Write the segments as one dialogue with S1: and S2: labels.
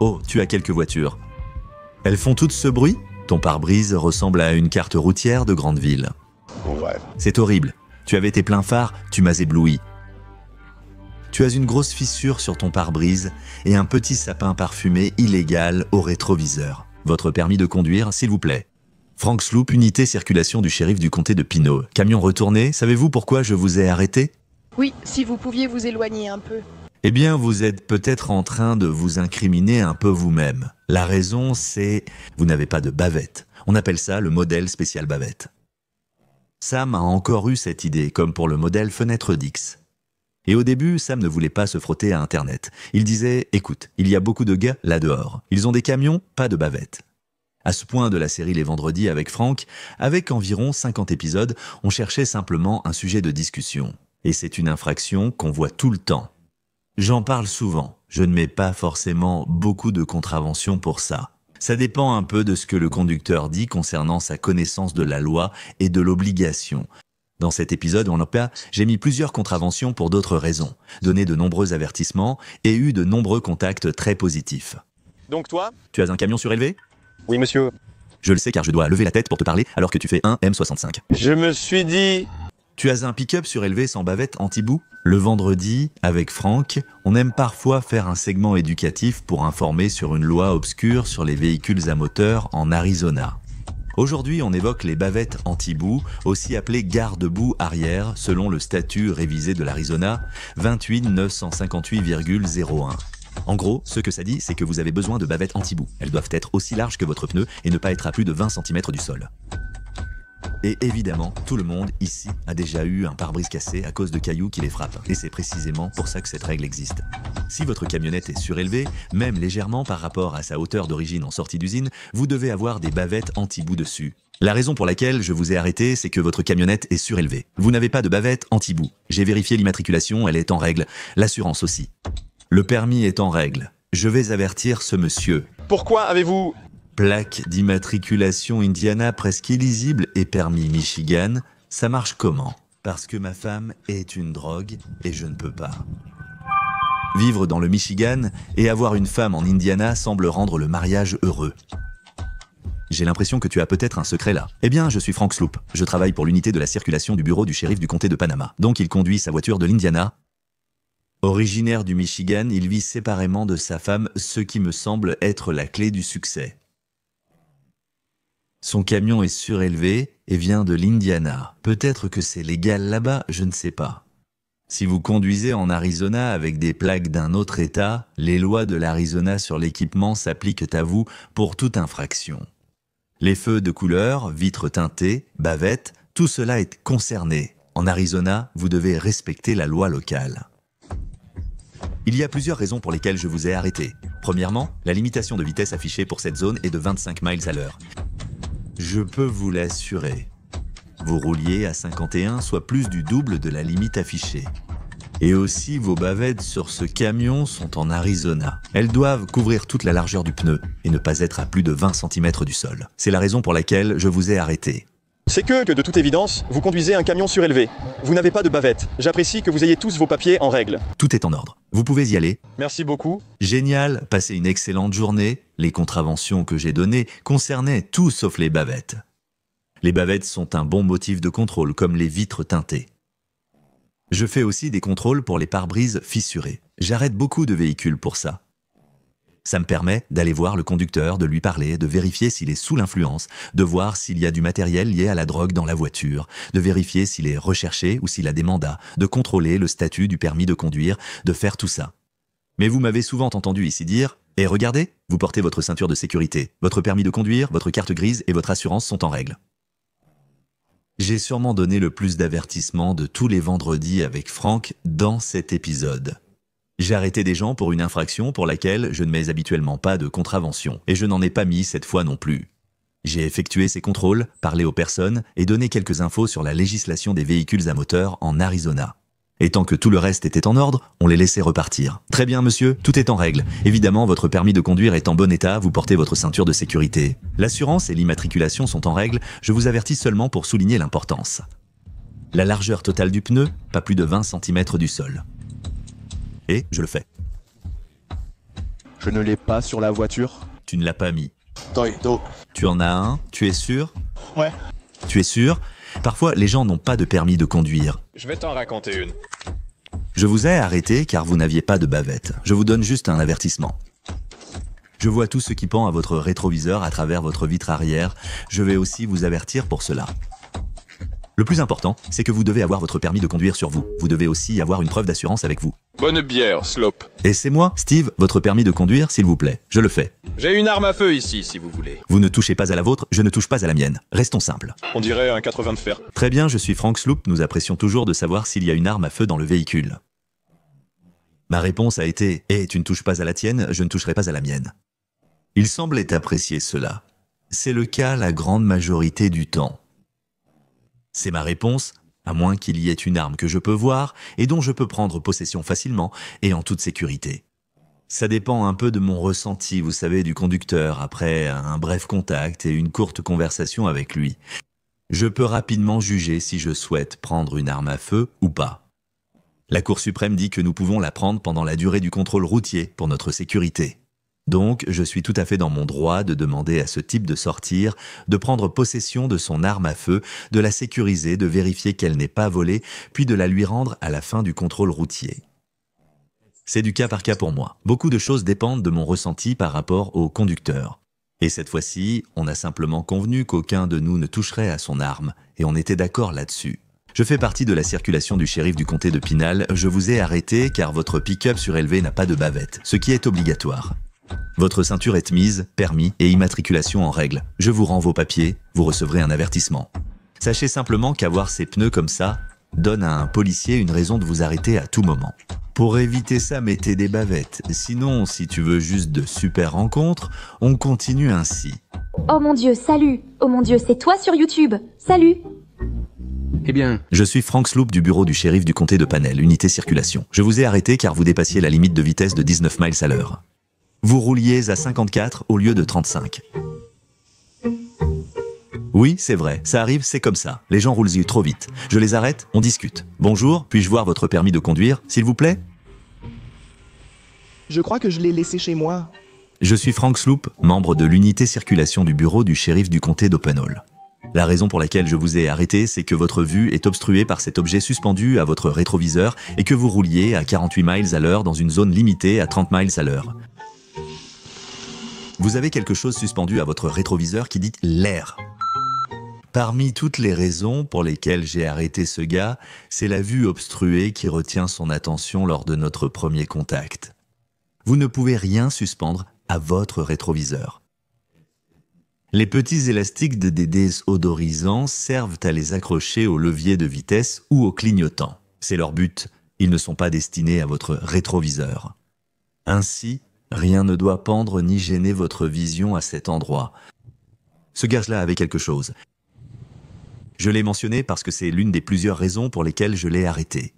S1: Oh, tu as quelques voitures. Elles font toutes ce bruit? Ton pare-brise ressemble à une carte routière de grande ville.
S2: Ouais.
S1: C'est horrible. Tu avais tes pleins phares, tu m'as ébloui. Tu as une grosse fissure sur ton pare-brise et un petit sapin parfumé illégal au rétroviseur. Votre permis de conduire, s'il vous plaît. Frank Sloop, unité circulation du shérif du comté de Pinot. Camion retourné, savez-vous pourquoi je vous ai arrêté?
S3: Oui, si vous pouviez vous éloigner un peu.
S1: Eh bien, vous êtes peut-être en train de vous incriminer un peu vous-même. La raison, c'est... vous n'avez pas de bavette. On appelle ça le modèle spécial bavette. Sam a encore eu cette idée, comme pour le modèle fenêtre d'X. Et au début, Sam ne voulait pas se frotter à Internet. Il disait, écoute, il y a beaucoup de gars là dehors. Ils ont des camions, pas de bavette. À ce point de la série Les Vendredis avec Frank, avec environ 50 épisodes, on cherchait simplement un sujet de discussion. Et c'est une infraction qu'on voit tout le temps. J'en parle souvent, je ne mets pas forcément beaucoup de contraventions pour ça. Ça dépend un peu de ce que le conducteur dit concernant sa connaissance de la loi et de l'obligation. Dans cet épisode, en OPA, j'ai mis plusieurs contraventions pour d'autres raisons, donné de nombreux avertissements et eu de nombreux contacts très positifs.
S2: Donc toi?
S1: Tu as un camion surélevé?
S2: Oui, monsieur.
S1: Je le sais car je dois lever la tête pour te parler alors que tu fais un M65.
S2: Je me suis dit...
S1: Tu as un pick-up surélevé sans bavette anti-bout? Le vendredi, avec Frank, on aime parfois faire un segment éducatif pour informer sur une loi obscure sur les véhicules à moteur en Arizona. Aujourd'hui, on évoque les bavettes anti-bout, aussi appelées garde-boue arrière, selon le statut révisé de l'Arizona 28958,01. En gros, ce que ça dit, c'est que vous avez besoin de bavettes anti-bout. Elles doivent être aussi larges que votre pneu et ne pas être à plus de 20 cm du sol. Et évidemment, tout le monde ici a déjà eu un pare-brise cassé à cause de cailloux qui les frappent. Et c'est précisément pour ça que cette règle existe. Si votre camionnette est surélevée, même légèrement par rapport à sa hauteur d'origine en sortie d'usine, vous devez avoir des bavettes anti-bout dessus. La raison pour laquelle je vous ai arrêté, c'est que votre camionnette est surélevée. Vous n'avez pas de bavette anti-bout. J'ai vérifié l'immatriculation, elle est en règle. L'assurance aussi. Le permis est en règle. Je vais avertir ce monsieur.
S2: Pourquoi avez-vous...
S1: Plaque d'immatriculation Indiana presque illisible et permis Michigan, ça marche comment? Parce que ma femme est une drogue et je ne peux pas. Vivre dans le Michigan et avoir une femme en Indiana semble rendre le mariage heureux. J'ai l'impression que tu as peut-être un secret là. Eh bien, je suis Frank Sloop. Je travaille pour l'unité de la circulation du bureau du shérif du comté de Panama. Donc il conduit sa voiture de l'Indiana. Originaire du Michigan, il vit séparément de sa femme, ce qui me semble être la clé du succès. Son camion est surélevé et vient de l'Indiana. Peut-être que c'est légal là-bas, je ne sais pas. Si vous conduisez en Arizona avec des plaques d'un autre État, les lois de l'Arizona sur l'équipement s'appliquent à vous pour toute infraction. Les feux de couleur, vitres teintées, bavettes, tout cela est concerné. En Arizona, vous devez respecter la loi locale. Il y a plusieurs raisons pour lesquelles je vous ai arrêté. Premièrement, la limitation de vitesse affichée pour cette zone est de 25 miles à l'heure. Je peux vous l'assurer. Vous rouliez à 51, soit plus du double de la limite affichée. Et aussi, vos bavettes sur ce camion sont en Arizona. Elles doivent couvrir toute la largeur du pneu et ne pas être à plus de 20 cm du sol. C'est la raison pour laquelle je vous ai arrêté.
S2: C'est que de toute évidence, vous conduisez un camion surélevé. Vous n'avez pas de bavette. J'apprécie que vous ayez tous vos papiers en règle.
S1: Tout est en ordre. Vous pouvez y aller.
S2: Merci beaucoup.
S1: Génial, passez une excellente journée. Les contraventions que j'ai données concernaient tout sauf les bavettes. Les bavettes sont un bon motif de contrôle, comme les vitres teintées. Je fais aussi des contrôles pour les pare-brises fissurés. J'arrête beaucoup de véhicules pour ça. Ça me permet d'aller voir le conducteur, de lui parler, de vérifier s'il est sous l'influence, de voir s'il y a du matériel lié à la drogue dans la voiture, de vérifier s'il est recherché ou s'il a des mandats, de contrôler le statut du permis de conduire, de faire tout ça. Mais vous m'avez souvent entendu ici dire « Et regardez, vous portez votre ceinture de sécurité, votre permis de conduire, votre carte grise et votre assurance sont en règle. » J'ai sûrement donné le plus d'avertissements de tous les vendredis avec Frank dans cet épisode. J'ai arrêté des gens pour une infraction pour laquelle je ne mets habituellement pas de contravention, et je n'en ai pas mis cette fois non plus. J'ai effectué ces contrôles, parlé aux personnes et donné quelques infos sur la législation des véhicules à moteur en Arizona. Et tant que tout le reste était en ordre, on les laissait repartir. Très bien monsieur, tout est en règle. Évidemment, votre permis de conduire est en bon état, vous portez votre ceinture de sécurité. L'assurance et l'immatriculation sont en règle, je vous avertis seulement pour souligner l'importance. La largeur totale du pneu, pas plus de 20 cm du sol. Et je le fais.
S2: Je ne l'ai pas sur la voiture.
S1: Tu ne l'as pas mis.
S2: Toito.
S1: Tu en as un, tu es sûr?
S2: Ouais.
S1: Tu es sûr? Parfois, les gens n'ont pas de permis de conduire.
S2: Je vais t'en raconter une.
S1: Je vous ai arrêté car vous n'aviez pas de bavette. Je vous donne juste un avertissement. Je vois tout ce qui pend à votre rétroviseur à travers votre vitre arrière. Je vais aussi vous avertir pour cela. Le plus important, c'est que vous devez avoir votre permis de conduire sur vous. Vous devez aussi avoir une preuve d'assurance avec vous.
S2: Bonne bière, Slope.
S1: Et c'est moi, Steve, votre permis de conduire, s'il vous plaît. Je le fais.
S2: J'ai une arme à feu ici, si vous voulez.
S1: Vous ne touchez pas à la vôtre, je ne touche pas à la mienne. Restons simples.
S2: On dirait un 80 de fer.
S1: Très bien, je suis Frank Sloop. Nous apprécions toujours de savoir s'il y a une arme à feu dans le véhicule. Ma réponse a été « Eh, tu ne touches pas à la tienne, je ne toucherai pas à la mienne ». Il semblait apprécier cela. C'est le cas la grande majorité du temps. C'est ma réponse, à moins qu'il y ait une arme que je peux voir et dont je peux prendre possession facilement et en toute sécurité. Ça dépend un peu de mon ressenti, vous savez, du conducteur, après un bref contact et une courte conversation avec lui. Je peux rapidement juger si je souhaite prendre une arme à feu ou pas. La Cour suprême dit que nous pouvons la prendre pendant la durée du contrôle routier pour notre sécurité. Donc, je suis tout à fait dans mon droit de demander à ce type de sortir, de prendre possession de son arme à feu, de la sécuriser, de vérifier qu'elle n'est pas volée, puis de la lui rendre à la fin du contrôle routier. C'est du cas par cas pour moi. Beaucoup de choses dépendent de mon ressenti par rapport au conducteur. Et cette fois-ci, on a simplement convenu qu'aucun de nous ne toucherait à son arme, et on était d'accord là-dessus. Je fais partie de la circulation du shérif du comté de Pinal. Je vous ai arrêté car votre pick-up surélevé n'a pas de bavette, ce qui est obligatoire. Votre ceinture est mise, permis et immatriculation en règle. Je vous rends vos papiers, vous recevrez un avertissement. Sachez simplement qu'avoir ces pneus comme ça donne à un policier une raison de vous arrêter à tout moment. Pour éviter ça, mettez des bavettes. Sinon, si tu veux juste de super rencontres, on continue ainsi.
S4: Oh mon Dieu, salut! Oh mon Dieu, c'est toi sur YouTube! Salut!
S5: Eh bien,
S1: Je suis Frank Sloop du bureau du shérif du comté de Panel, unité circulation. Je vous ai arrêté car vous dépassiez la limite de vitesse de 19 miles à l'heure. Vous rouliez à 54 au lieu de 35. Oui, c'est vrai, ça arrive, c'est comme ça. Les gens roulent trop vite. Je les arrête, on discute. Bonjour, puis-je voir votre permis de conduire, s'il vous plaît?
S6: Je crois que je l'ai laissé chez moi.
S1: Je suis Frank Sloop, membre de l'unité circulation du bureau du shérif du comté d'Openhall. La raison pour laquelle je vous ai arrêté, c'est que votre vue est obstruée par cet objet suspendu à votre rétroviseur et que vous rouliez à 48 miles à l'heure dans une zone limitée à 30 miles à l'heure. Vous avez quelque chose suspendu à votre rétroviseur qui dit l'air. Parmi toutes les raisons pour lesquelles j'ai arrêté ce gars, c'est la vue obstruée qui retient son attention lors de notre premier contact. Vous ne pouvez rien suspendre à votre rétroviseur. Les petits élastiques de désodorisants servent à les accrocher au levier de vitesse ou au clignotant. C'est leur but, ils ne sont pas destinés à votre rétroviseur. Ainsi, rien ne doit pendre ni gêner votre vision à cet endroit. Ce gars-là avait quelque chose. Je l'ai mentionné parce que c'est l'une des plusieurs raisons pour lesquelles je l'ai arrêté.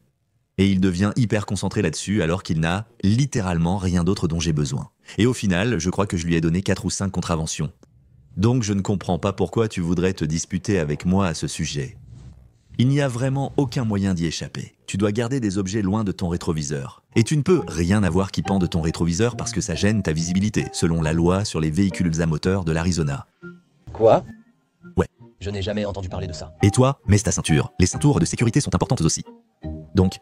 S1: Et il devient hyper concentré là-dessus alors qu'il n'a littéralement rien d'autre dont j'ai besoin. Et au final, je crois que je lui ai donné 4 ou 5 contraventions. Donc je ne comprends pas pourquoi tu voudrais te disputer avec moi à ce sujet. Il n'y a vraiment aucun moyen d'y échapper. Tu dois garder des objets loin de ton rétroviseur. Et tu ne peux rien avoir qui pend de ton rétroviseur parce que ça gêne ta visibilité, selon la loi sur les véhicules à moteur de l'Arizona.
S7: Quoi?
S1: Ouais.
S7: Je n'ai jamais entendu parler de ça.
S1: Et toi, mets ta ceinture. Les ceintures de sécurité sont importantes aussi. Donc,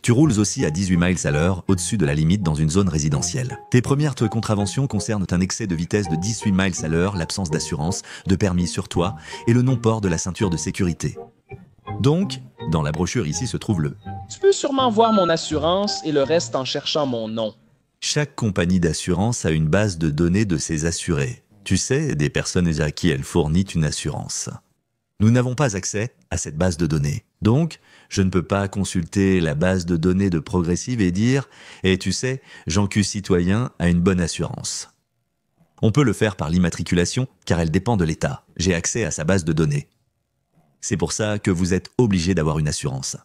S1: tu roules aussi à 18 miles à l'heure, au-dessus de la limite dans une zone résidentielle. Tes premières contraventions concernent un excès de vitesse de 18 miles à l'heure, l'absence d'assurance, de permis sur toi et le non-port de la ceinture de sécurité. Donc, dans la brochure ici se trouve le...
S8: Tu peux sûrement voir mon assurance et le reste en cherchant mon nom.
S1: Chaque compagnie d'assurance a une base de données de ses assurés. Tu sais, des personnes à qui elle fournit une assurance. Nous n'avons pas accès à cette base de données. Donc, je ne peux pas consulter la base de données de Progressive et dire « Et tu sais, Jean Q citoyen a une bonne assurance ». On peut le faire par l'immatriculation car elle dépend de l'État. J'ai accès à sa base de données. C'est pour ça que vous êtes obligé d'avoir une assurance.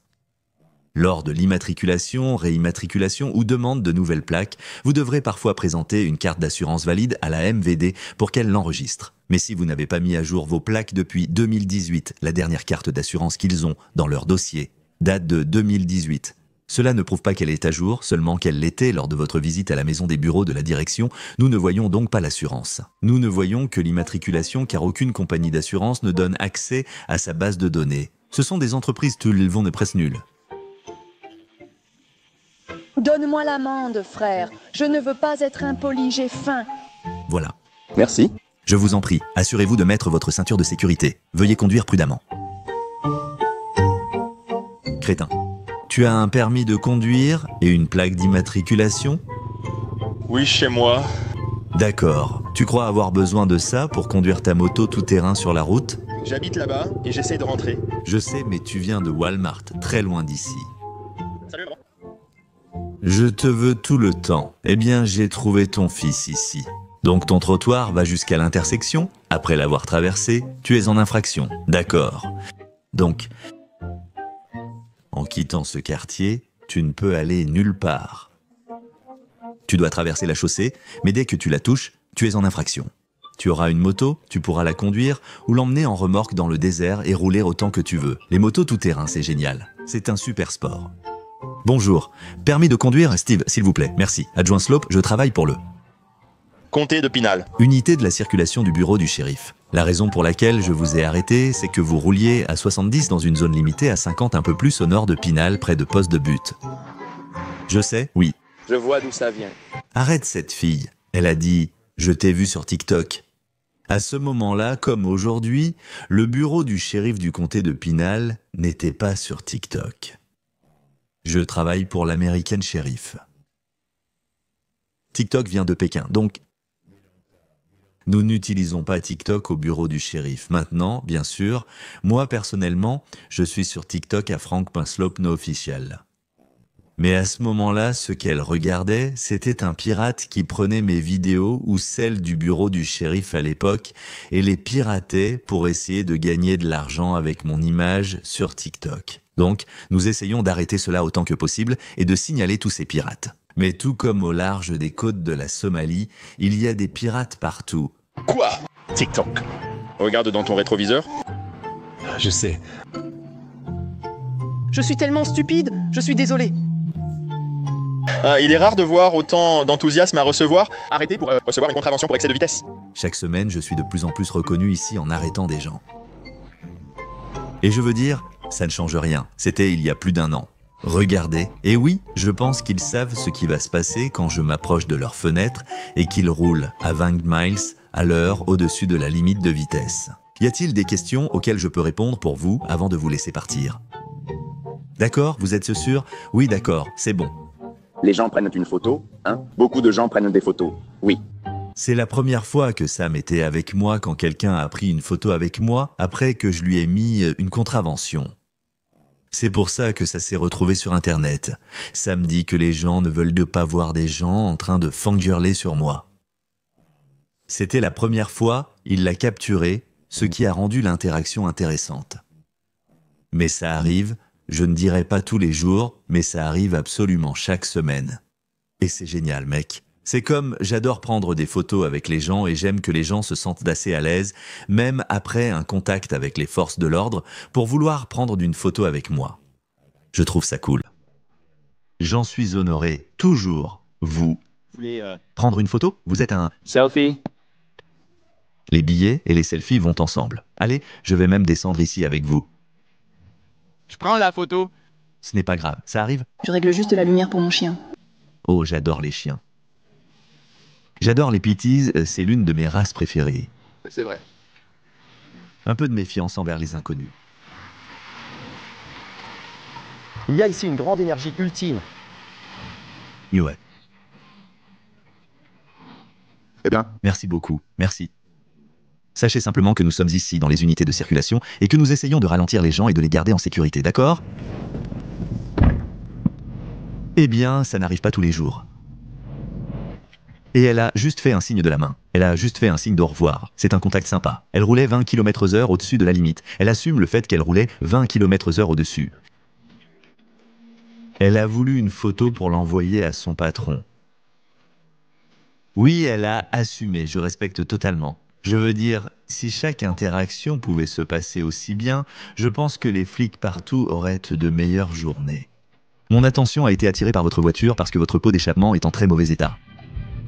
S1: Lors de l'immatriculation, réimmatriculation ou demande de nouvelles plaques, vous devrez parfois présenter une carte d'assurance valide à la MVD pour qu'elle l'enregistre. Mais si vous n'avez pas mis à jour vos plaques depuis 2018, la dernière carte d'assurance qu'ils ont dans leur dossier date de 2018. Cela ne prouve pas qu'elle est à jour, seulement qu'elle l'était lors de votre visite à la maison des bureaux de la direction. Nous ne voyons donc pas l'assurance. Nous ne voyons que l'immatriculation car aucune compagnie d'assurance ne donne accès à sa base de données. Ce sont des entreprises ils vont de presse nulle.
S3: Donne-moi l'amende, frère. Je ne veux pas être impoli, j'ai faim.
S1: Voilà.
S2: Merci.
S1: Je vous en prie, assurez-vous de mettre votre ceinture de sécurité. Veuillez conduire prudemment. Crétin. Tu as un permis de conduire et une plaque d'immatriculation?
S2: Oui, chez moi.
S1: D'accord. Tu crois avoir besoin de ça pour conduire ta moto tout-terrain sur la route?
S2: J'habite là-bas et j'essaie de rentrer.
S1: Je sais, mais tu viens de Walmart, très loin d'ici.
S2: Salut, maman.
S1: Je te veux tout le temps. Eh bien, j'ai trouvé ton fils ici. Donc ton trottoir va jusqu'à l'intersection. Après l'avoir traversé, tu es en infraction. D'accord. Donc, en quittant ce quartier, tu ne peux aller nulle part. Tu dois traverser la chaussée, mais dès que tu la touches, tu es en infraction. Tu auras une moto, tu pourras la conduire ou l'emmener en remorque dans le désert et rouler autant que tu veux. Les motos tout-terrain, c'est génial. C'est un super sport. Bonjour. Permis de conduire, Steve, s'il vous plaît. Merci. Adjoint Slope, je travaille pour le
S2: Comté de Pinal.
S1: unité de la circulation du bureau du shérif. La raison pour laquelle je vous ai arrêté, c'est que vous rouliez à 70 dans une zone limitée à 50 un peu plus au nord de Pinal, près de poste de but. Je sais, oui.
S8: Je vois d'où ça vient.
S1: Arrête cette fille. Elle a dit « Je t'ai vu sur TikTok ». À ce moment-là, comme aujourd'hui, le bureau du shérif du comté de Pinal n'était pas sur TikTok. Je travaille pour l'American Sheriff. TikTok vient de Pékin, donc nous n'utilisons pas TikTok au bureau du shérif. Maintenant, bien sûr, moi personnellement, je suis sur TikTok à Frank.Slope no official. Mais à ce moment-là, ce qu'elle regardait, c'était un pirate qui prenait mes vidéos ou celles du bureau du shérif à l'époque et les piratait pour essayer de gagner de l'argent avec mon image sur TikTok. Donc, nous essayons d'arrêter cela autant que possible et de signaler tous ces pirates. Mais tout comme au large des côtes de la Somalie, il y a des pirates partout.
S2: Quoi? TikTok. Regarde dans ton rétroviseur.
S6: Je sais.
S3: Je suis tellement stupide, je suis désolé.
S2: Il est rare de voir autant d'enthousiasme à recevoir. Arrêtez pour recevoir une contravention pour excès de vitesse.
S1: Chaque semaine, je suis de plus en plus reconnu ici en arrêtant des gens. Et je veux dire, ça ne change rien. C'était il y a plus d'1 an. Regardez, et oui, je pense qu'ils savent ce qui va se passer quand je m'approche de leur fenêtre et qu'ils roulent à 20 miles à l'heure au-dessus de la limite de vitesse. Y a-t-il des questions auxquelles je peux répondre pour vous avant de vous laisser partir? D'accord, vous êtes sûr? Oui, d'accord, c'est bon.
S9: Les gens prennent une photo, hein? Beaucoup de gens prennent des photos, oui.
S1: C'est la première fois que Sam était avec moi quand quelqu'un a pris une photo avec moi après que je lui ai mis une contravention. C'est pour ça que ça s'est retrouvé sur Internet. Sam dit que les gens ne veulent pas voir des gens en train de fangirler sur moi. C'était la première fois, il l'a capturé, ce qui a rendu l'interaction intéressante. Mais ça arrive, je ne dirais pas tous les jours, mais ça arrive absolument chaque semaine. Et c'est génial, mec. C'est comme j'adore prendre des photos avec les gens et j'aime que les gens se sentent assez à l'aise, même après un contact avec les forces de l'ordre, pour vouloir prendre une photo avec moi. Je trouve ça cool. J'en suis honoré, toujours. Vous
S8: voulez
S1: prendre une photo? Vous êtes un
S8: selfie?
S1: Les billets et les selfies vont ensemble. Allez, je vais même descendre ici avec vous.
S8: Je prends la photo.
S1: Ce n'est pas grave, ça arrive?
S10: Je règle juste la lumière pour mon chien.
S1: Oh, j'adore les chiens. J'adore les pitties, c'est l'une de mes races préférées.
S8: C'est vrai.
S1: Un peu de méfiance envers les inconnus.
S7: Il y a ici une grande énergie ultime.
S1: Ouais.
S6: Eh bien,
S1: Merci beaucoup, merci. Sachez simplement que nous sommes ici dans les unités de circulation et que nous essayons de ralentir les gens et de les garder en sécurité, d'accord? Eh bien, ça n'arrive pas tous les jours. Et elle a juste fait un signe de la main. Elle a juste fait un signe d'au revoir. C'est un contact sympa. Elle roulait 20 km/h au-dessus de la limite. Elle assume le fait qu'elle roulait 20 km/h au-dessus. Elle a voulu une photo pour l'envoyer à son patron. Oui, elle a assumé, je respecte totalement. Je veux dire, si chaque interaction pouvait se passer aussi bien, je pense que les flics partout auraient de meilleures journées. Mon attention a été attirée par votre voiture parce que votre pot d'échappement est en très mauvais état.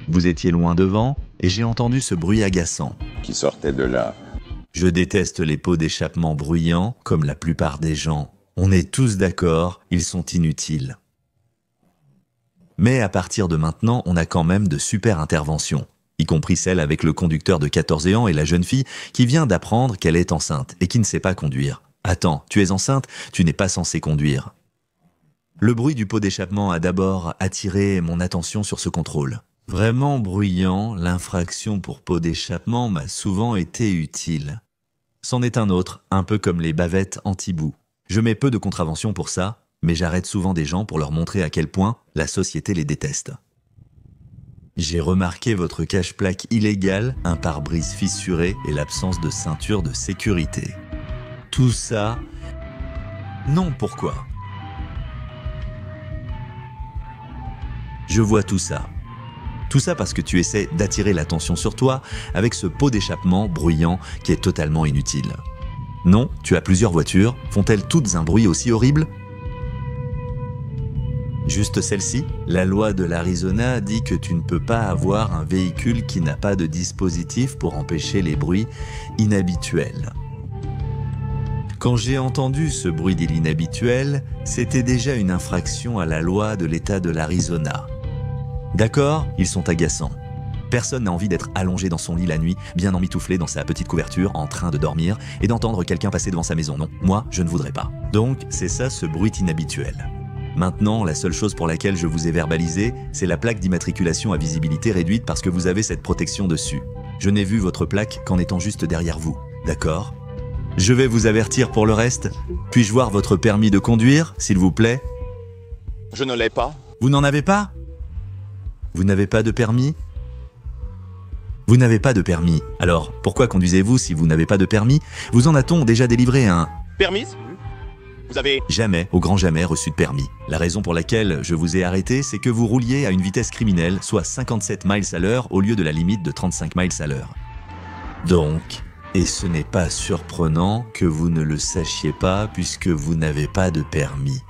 S1: Vous étiez loin devant et j'ai entendu ce bruit agaçant.
S9: Qui sortait de là.
S1: Je déteste les pots d'échappement bruyants, comme la plupart des gens. On est tous d'accord, ils sont inutiles. Mais à partir de maintenant, on a quand même de super interventions, y compris celle avec le conducteur de 14 ans et la jeune fille qui vient d'apprendre qu'elle est enceinte et qui ne sait pas conduire. Attends, tu es enceinte, tu n'es pas censé conduire. Le bruit du pot d'échappement a d'abord attiré mon attention sur ce contrôle. Vraiment bruyant, l'infraction pour pot d'échappement m'a souvent été utile. C'en est un autre, un peu comme les bavettes anti-boue. Je mets peu de contraventions pour ça, mais j'arrête souvent des gens pour leur montrer à quel point la société les déteste. J'ai remarqué votre cache-plaque illégal, un pare-brise fissuré et l'absence de ceinture de sécurité. Tout ça... Non, pourquoi? Je vois tout ça. Tout ça parce que tu essaies d'attirer l'attention sur toi avec ce pot d'échappement bruyant qui est totalement inutile. Non, tu as plusieurs voitures, font-elles toutes un bruit aussi horrible? Juste celle-ci? La loi de l'Arizona dit que tu ne peux pas avoir un véhicule qui n'a pas de dispositif pour empêcher les bruits inhabituels. Quand j'ai entendu ce bruit inhabituel, c'était déjà une infraction à la loi de l'État de l'Arizona. D'accord, ils sont agaçants. Personne n'a envie d'être allongé dans son lit la nuit, bien emmitouflé dans sa petite couverture, en train de dormir, et d'entendre quelqu'un passer devant sa maison. Non, moi, je ne voudrais pas. Donc, c'est ça ce bruit inhabituel. Maintenant, la seule chose pour laquelle je vous ai verbalisé, c'est la plaque d'immatriculation à visibilité réduite parce que vous avez cette protection dessus. Je n'ai vu votre plaque qu'en étant juste derrière vous. D'accord? Je vais vous avertir pour le reste. Puis-je voir votre permis de conduire, s'il vous plaît?
S2: Je ne l'ai pas.
S1: Vous n'en avez pas? Vous n'avez pas de permis? Vous n'avez pas de permis. Alors, pourquoi conduisez-vous si vous n'avez pas de permis? Vous en a-t-on déjà délivré un?
S2: Permis? Vous avez...
S1: Jamais, au grand jamais, reçu de permis. La raison pour laquelle je vous ai arrêté, c'est que vous rouliez à une vitesse criminelle, soit 57 miles à l'heure au lieu de la limite de 35 miles à l'heure. Donc, et ce n'est pas surprenant que vous ne le sachiez pas puisque vous n'avez pas de permis.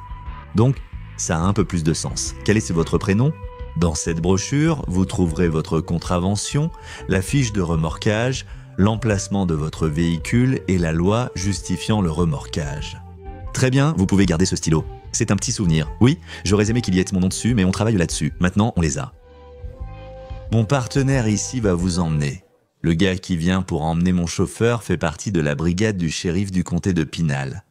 S1: Donc, ça a un peu plus de sens. Quel est votre prénom? Dans cette brochure, vous trouverez votre contravention, la fiche de remorquage, l'emplacement de votre véhicule et la loi justifiant le remorquage. Très bien, vous pouvez garder ce stylo. C'est un petit souvenir. Oui, j'aurais aimé qu'il y ait mon nom dessus, mais on travaille là-dessus. Maintenant, on les a. Mon partenaire ici va vous emmener. Le gars qui vient pour emmener mon chauffeur fait partie de la brigade du shérif du comté de Pinal.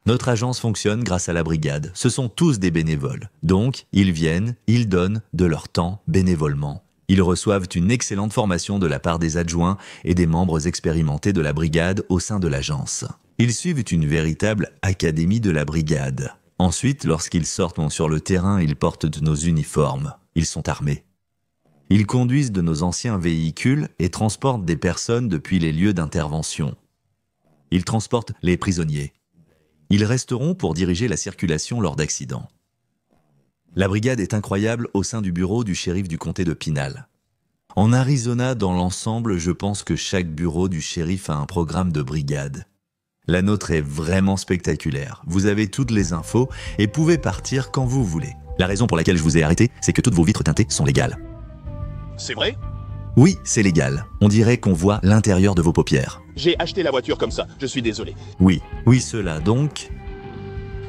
S1: Notre agence fonctionne grâce à la brigade. Ce sont tous des bénévoles. Donc, ils viennent, ils donnent de leur temps bénévolement. Ils reçoivent une excellente formation de la part des adjoints et des membres expérimentés de la brigade au sein de l'agence. Ils suivent une véritable académie de la brigade. Ensuite, lorsqu'ils sortent sur le terrain, ils portent de nos uniformes. Ils sont armés. Ils conduisent de nos anciens véhicules et transportent des personnes depuis les lieux d'intervention. Ils transportent les prisonniers. Ils resteront pour diriger la circulation lors d'accidents. La brigade est incroyable au sein du bureau du shérif du comté de Pinal. En Arizona, dans l'ensemble, je pense que chaque bureau du shérif a un programme de brigade. La nôtre est vraiment spectaculaire. Vous avez toutes les infos et pouvez partir quand vous voulez. La raison pour laquelle je vous ai arrêté, c'est que toutes vos vitres teintées sont légales.
S2: C'est vrai?
S1: Oui, c'est légal. On dirait qu'on voit l'intérieur de vos paupières.
S2: J'ai acheté la voiture comme ça, je suis désolé.
S1: Oui, cela donc...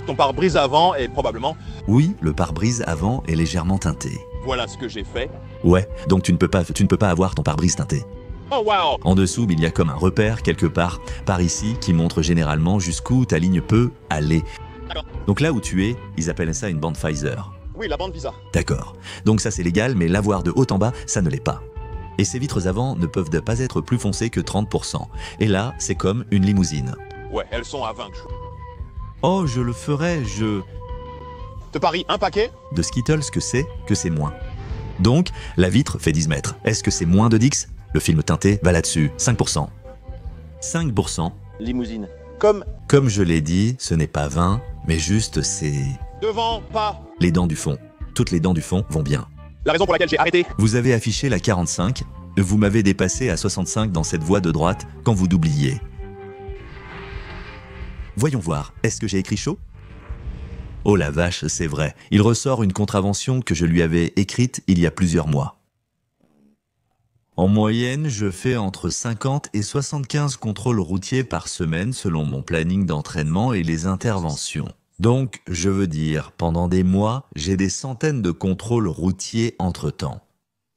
S2: Ton pare-brise avant est probablement...
S1: Oui, le pare-brise avant est légèrement teinté.
S2: Voilà ce que j'ai fait.
S1: Ouais, donc tu ne peux pas avoir ton pare-brise teinté.
S2: Oh wow!
S1: En dessous, il y a comme un repère quelque part, par ici, qui montre généralement jusqu'où ta ligne peut aller.
S2: D'accord.
S1: Donc là où tu es, ils appellent ça une bande Pfizer.
S2: Oui, la bande Visa.
S1: D'accord. Donc ça c'est légal, mais l'avoir de haut en bas, ça ne l'est pas. Et ces vitres avant ne peuvent pas être plus foncées que 30%. Et là, c'est comme une limousine.
S2: Ouais, elles sont à 20.
S1: Oh, je le ferai,
S2: Te parie un paquet?
S1: De Skittles, que c'est moins. Donc, la vitre fait 10 mètres. Est-ce que c'est moins de 10? Le film teinté va là-dessus, 5%. 5%.
S7: Limousine.
S1: Comme je l'ai dit, ce n'est pas 20, mais juste c'est...
S2: Devant, pas.
S1: Les dents du fond. Toutes les dents du fond vont bien.
S2: La raison pour laquelle j'ai arrêté.
S1: Vous avez affiché la 45, vous m'avez dépassé à 65 dans cette voie de droite quand vous doubliez. Voyons voir, est-ce que j'ai écrit chaud? Oh la vache, c'est vrai. Il ressort une contravention que je lui avais écrite il y a plusieurs mois. En moyenne, je fais entre 50 et 75 contrôles routiers par semaine selon mon planning d'entraînement et les interventions. Donc, je veux dire, pendant des mois, j'ai des centaines de contrôles routiers entre-temps.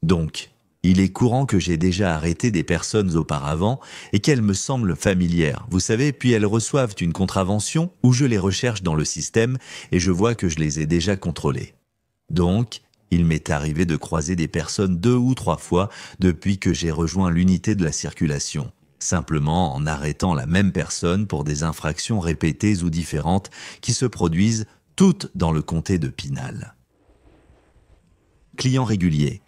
S1: Donc, il est courant que j'ai déjà arrêté des personnes auparavant et qu'elles me semblent familières. Vous savez, puis elles reçoivent une contravention où je les recherche dans le système et je vois que je les ai déjà contrôlées. Donc, il m'est arrivé de croiser des personnes 2 ou 3 fois depuis que j'ai rejoint l'unité de la circulation, simplement en arrêtant la même personne pour des infractions répétées ou différentes qui se produisent toutes dans le comté de Pinal. Client régulier.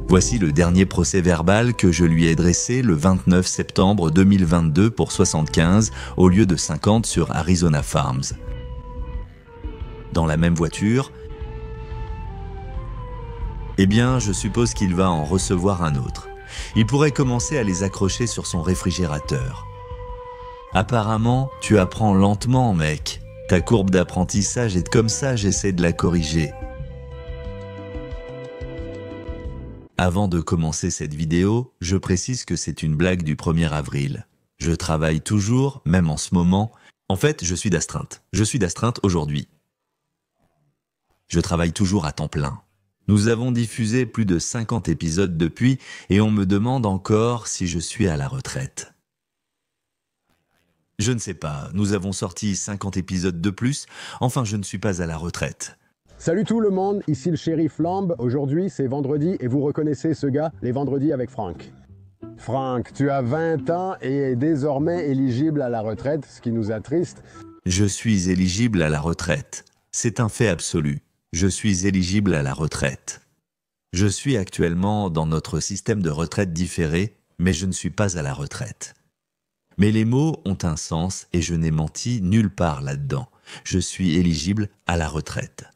S1: Voici le dernier procès verbal que je lui ai dressé le 29 septembre 2022 pour 75 au lieu de 50 sur Arizona Farms. Dans la même voiture, eh bien, je suppose qu'il va en recevoir un autre. Il pourrait commencer à les accrocher sur son réfrigérateur. Apparemment, tu apprends lentement, mec. Ta courbe d'apprentissage est comme ça, j'essaie de la corriger. Avant de commencer cette vidéo, je précise que c'est une blague du 1er avril. Je travaille toujours, même en ce moment. En fait, je suis d'astreinte. Je suis d'astreinte aujourd'hui. Je travaille toujours à temps plein. Nous avons diffusé plus de 50 épisodes depuis et on me demande encore si je suis à la retraite. Je ne sais pas, nous avons sorti 50 épisodes de plus, enfin je ne suis pas à la retraite.
S11: Salut tout le monde, ici le shérif Lamb. Aujourd'hui c'est vendredi et vous reconnaissez ce gars, les vendredis avec Frank. Frank, tu as 20 ans et es désormais éligible à la retraite, ce qui nous attriste.
S1: Je suis éligible à la retraite. C'est un fait absolu. Je suis éligible à la retraite. Je suis actuellement dans notre système de retraite différé, mais je ne suis pas à la retraite. Mais les mots ont un sens et je n'ai menti nulle part là-dedans. Je suis éligible à la retraite.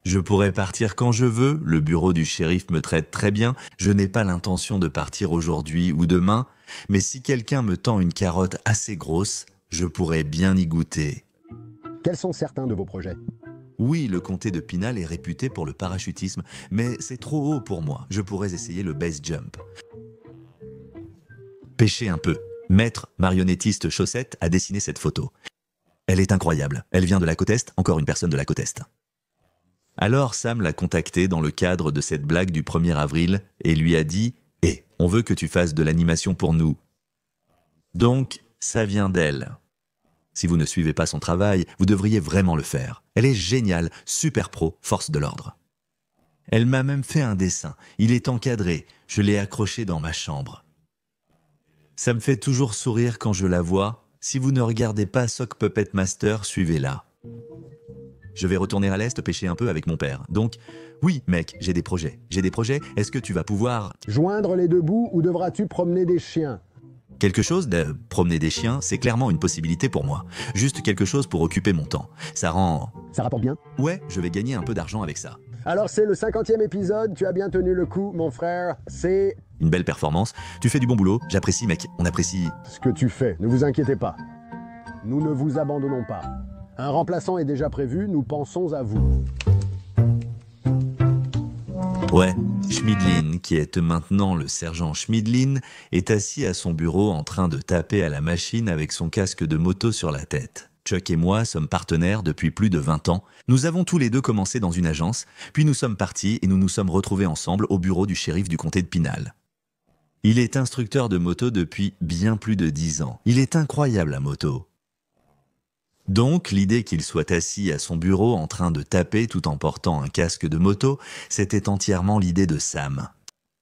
S1: Je pourrais partir quand je veux, le bureau du shérif me traite très bien, je n'ai pas l'intention de partir aujourd'hui ou demain, mais si quelqu'un me tend une carotte assez grosse, je pourrais bien y goûter.
S11: Quels sont certains de vos projets ?
S1: Oui, le comté de Pinal est réputé pour le parachutisme, mais c'est trop haut pour moi, je pourrais essayer le base jump. Pêcher un peu. Maître marionnettiste Chaussette a dessiné cette photo. Elle est incroyable, elle vient de la côte Est, encore une personne de la côte Est. Alors Sam l'a contacté dans le cadre de cette blague du 1er avril et lui a dit « Eh, on veut que tu fasses de l'animation pour nous. » Donc, ça vient d'elle. Si vous ne suivez pas son travail, vous devriez vraiment le faire. Elle est géniale, super pro, force de l'ordre. Elle m'a même fait un dessin. Il est encadré, je l'ai accroché dans ma chambre. Ça me fait toujours sourire quand je la vois. Si vous ne regardez pas Sock Puppet Master, suivez-la. Je vais retourner à l'Est pêcher un peu avec mon père. Donc, oui, mec, j'ai des projets. J'ai des projets, est-ce que tu vas pouvoir...
S11: Joindre les deux bouts ou devras-tu promener des chiens ?
S1: Quelque chose de promener des chiens, c'est clairement une possibilité pour moi. Juste quelque chose pour occuper mon temps. Ça rend...
S11: Ça rapporte bien ?
S1: Ouais, je vais gagner un peu d'argent avec ça.
S11: Alors c'est le 50e épisode, tu as bien tenu le coup, mon frère. C'est...
S1: Une belle performance. Tu fais du bon boulot, j'apprécie, mec. On apprécie...
S11: Ce que tu fais, ne vous inquiétez pas. Nous ne vous abandonnons pas. Un remplaçant est déjà prévu, nous pensons à vous.
S1: Ouais, Schmidlin, qui est maintenant le sergent Schmidlin, est assis à son bureau en train de taper à la machine avec son casque de moto sur la tête. Chuck et moi sommes partenaires depuis plus de 20 ans. Nous avons tous les deux commencé dans une agence, puis nous sommes partis et nous nous sommes retrouvés ensemble au bureau du shérif du comté de Pinal. Il est instructeur de moto depuis bien plus de 10 ans. Il est incroyable à moto. Donc, l'idée qu'il soit assis à son bureau en train de taper tout en portant un casque de moto, c'était entièrement l'idée de Sam.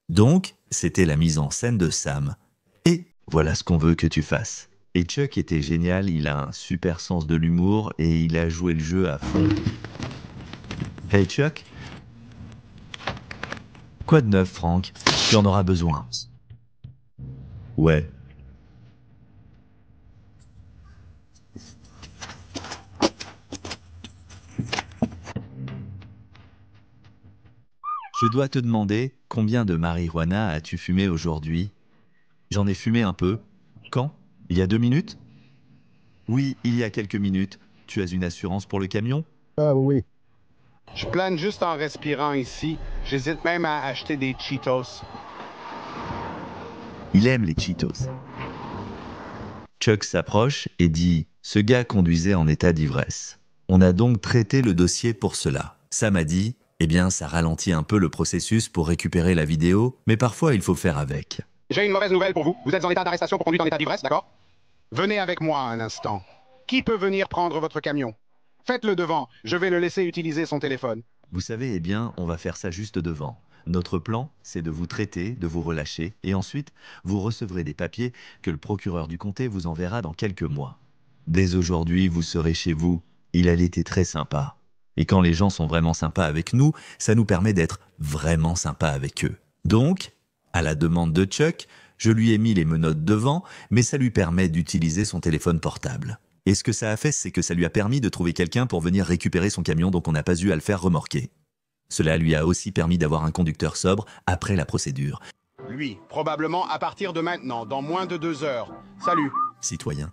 S1: Donc, c'était la mise en scène de Sam. Et voilà ce qu'on veut que tu fasses. Et Chuck était génial, il a un super sens de l'humour et il a joué le jeu à fond. Hey Chuck ? Quoi de neuf, Frank ? Tu en auras besoin. Ouais. Je dois te demander, combien de marijuana as-tu fumé aujourd'hui ? J'en ai fumé un peu. Quand ? Il y a 2 minutes ? Oui, il y a quelques minutes. tu as une assurance pour le camion?
S11: Ah oui.
S12: Je plane juste en respirant ici. J'hésite même à acheter des Cheetos.
S1: Il aime les Cheetos. Chuck s'approche et dit « Ce gars conduisait en état d'ivresse. On a donc traité le dossier pour cela. » Sam a dit « Eh bien, ça ralentit un peu le processus pour récupérer la vidéo, mais parfois il faut faire avec. »
S12: J'ai une mauvaise nouvelle pour vous. Vous êtes en état d'arrestation pour conduite en état d'ivresse, d'accord? Venez avec moi un instant. Qui peut venir prendre votre camion? Faites-le devant. Je vais le laisser utiliser son téléphone.
S1: Vous savez, eh bien, on va faire ça juste devant. Notre plan, c'est de vous traiter, de vous relâcher, et ensuite, vous recevrez des papiers que le procureur du comté vous enverra dans quelques mois. Dès aujourd'hui, vous serez chez vous. Il a été très sympa. Et quand les gens sont vraiment sympas avec nous, ça nous permet d'être vraiment sympas avec eux. Donc, à la demande de Chuck, je lui ai mis les menottes devant, mais ça lui permet d'utiliser son téléphone portable. Et ce que ça a fait, c'est que ça lui a permis de trouver quelqu'un pour venir récupérer son camion, donc on n'a pas eu à le faire remorquer. Cela lui a aussi permis d'avoir un conducteur sobre après la procédure.
S12: Lui, probablement à partir de maintenant, dans moins de 2 heures. Salut.
S1: Citoyen.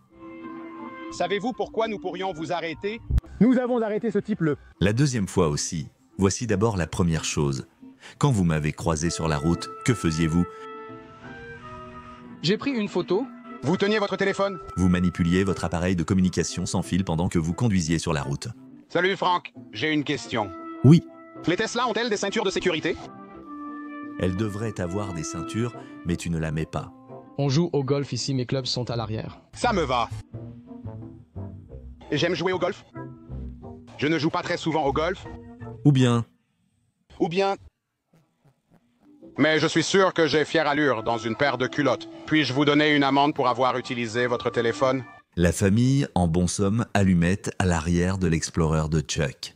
S12: Savez-vous pourquoi nous pourrions vous arrêter?
S11: Nous avons arrêté ce type le...
S1: La deuxième fois aussi. Voici d'abord la première chose. Quand vous m'avez croisé sur la route, que faisiez-vous?
S5: J'ai pris une photo.
S12: Vous teniez votre téléphone?
S1: Vous manipuliez votre appareil de communication sans fil pendant que vous conduisiez sur la route.
S12: Salut Franck, j'ai une question.
S1: Oui.
S2: Les Tesla ont-elles des ceintures de sécurité?
S1: Elles devraient avoir des ceintures, mais tu ne la mets pas.
S5: On joue au golf ici, mes clubs sont à l'arrière.
S12: Ça me va. J'aime jouer au golf. Je ne joue pas très souvent au golf.
S1: Ou bien...
S12: Mais je suis sûr que j'ai fière allure dans une paire de culottes. Puis-je vous donner une amende pour avoir utilisé votre téléphone?
S1: La famille, en bon somme, allumette à l'arrière de l'Explorer de Chuck.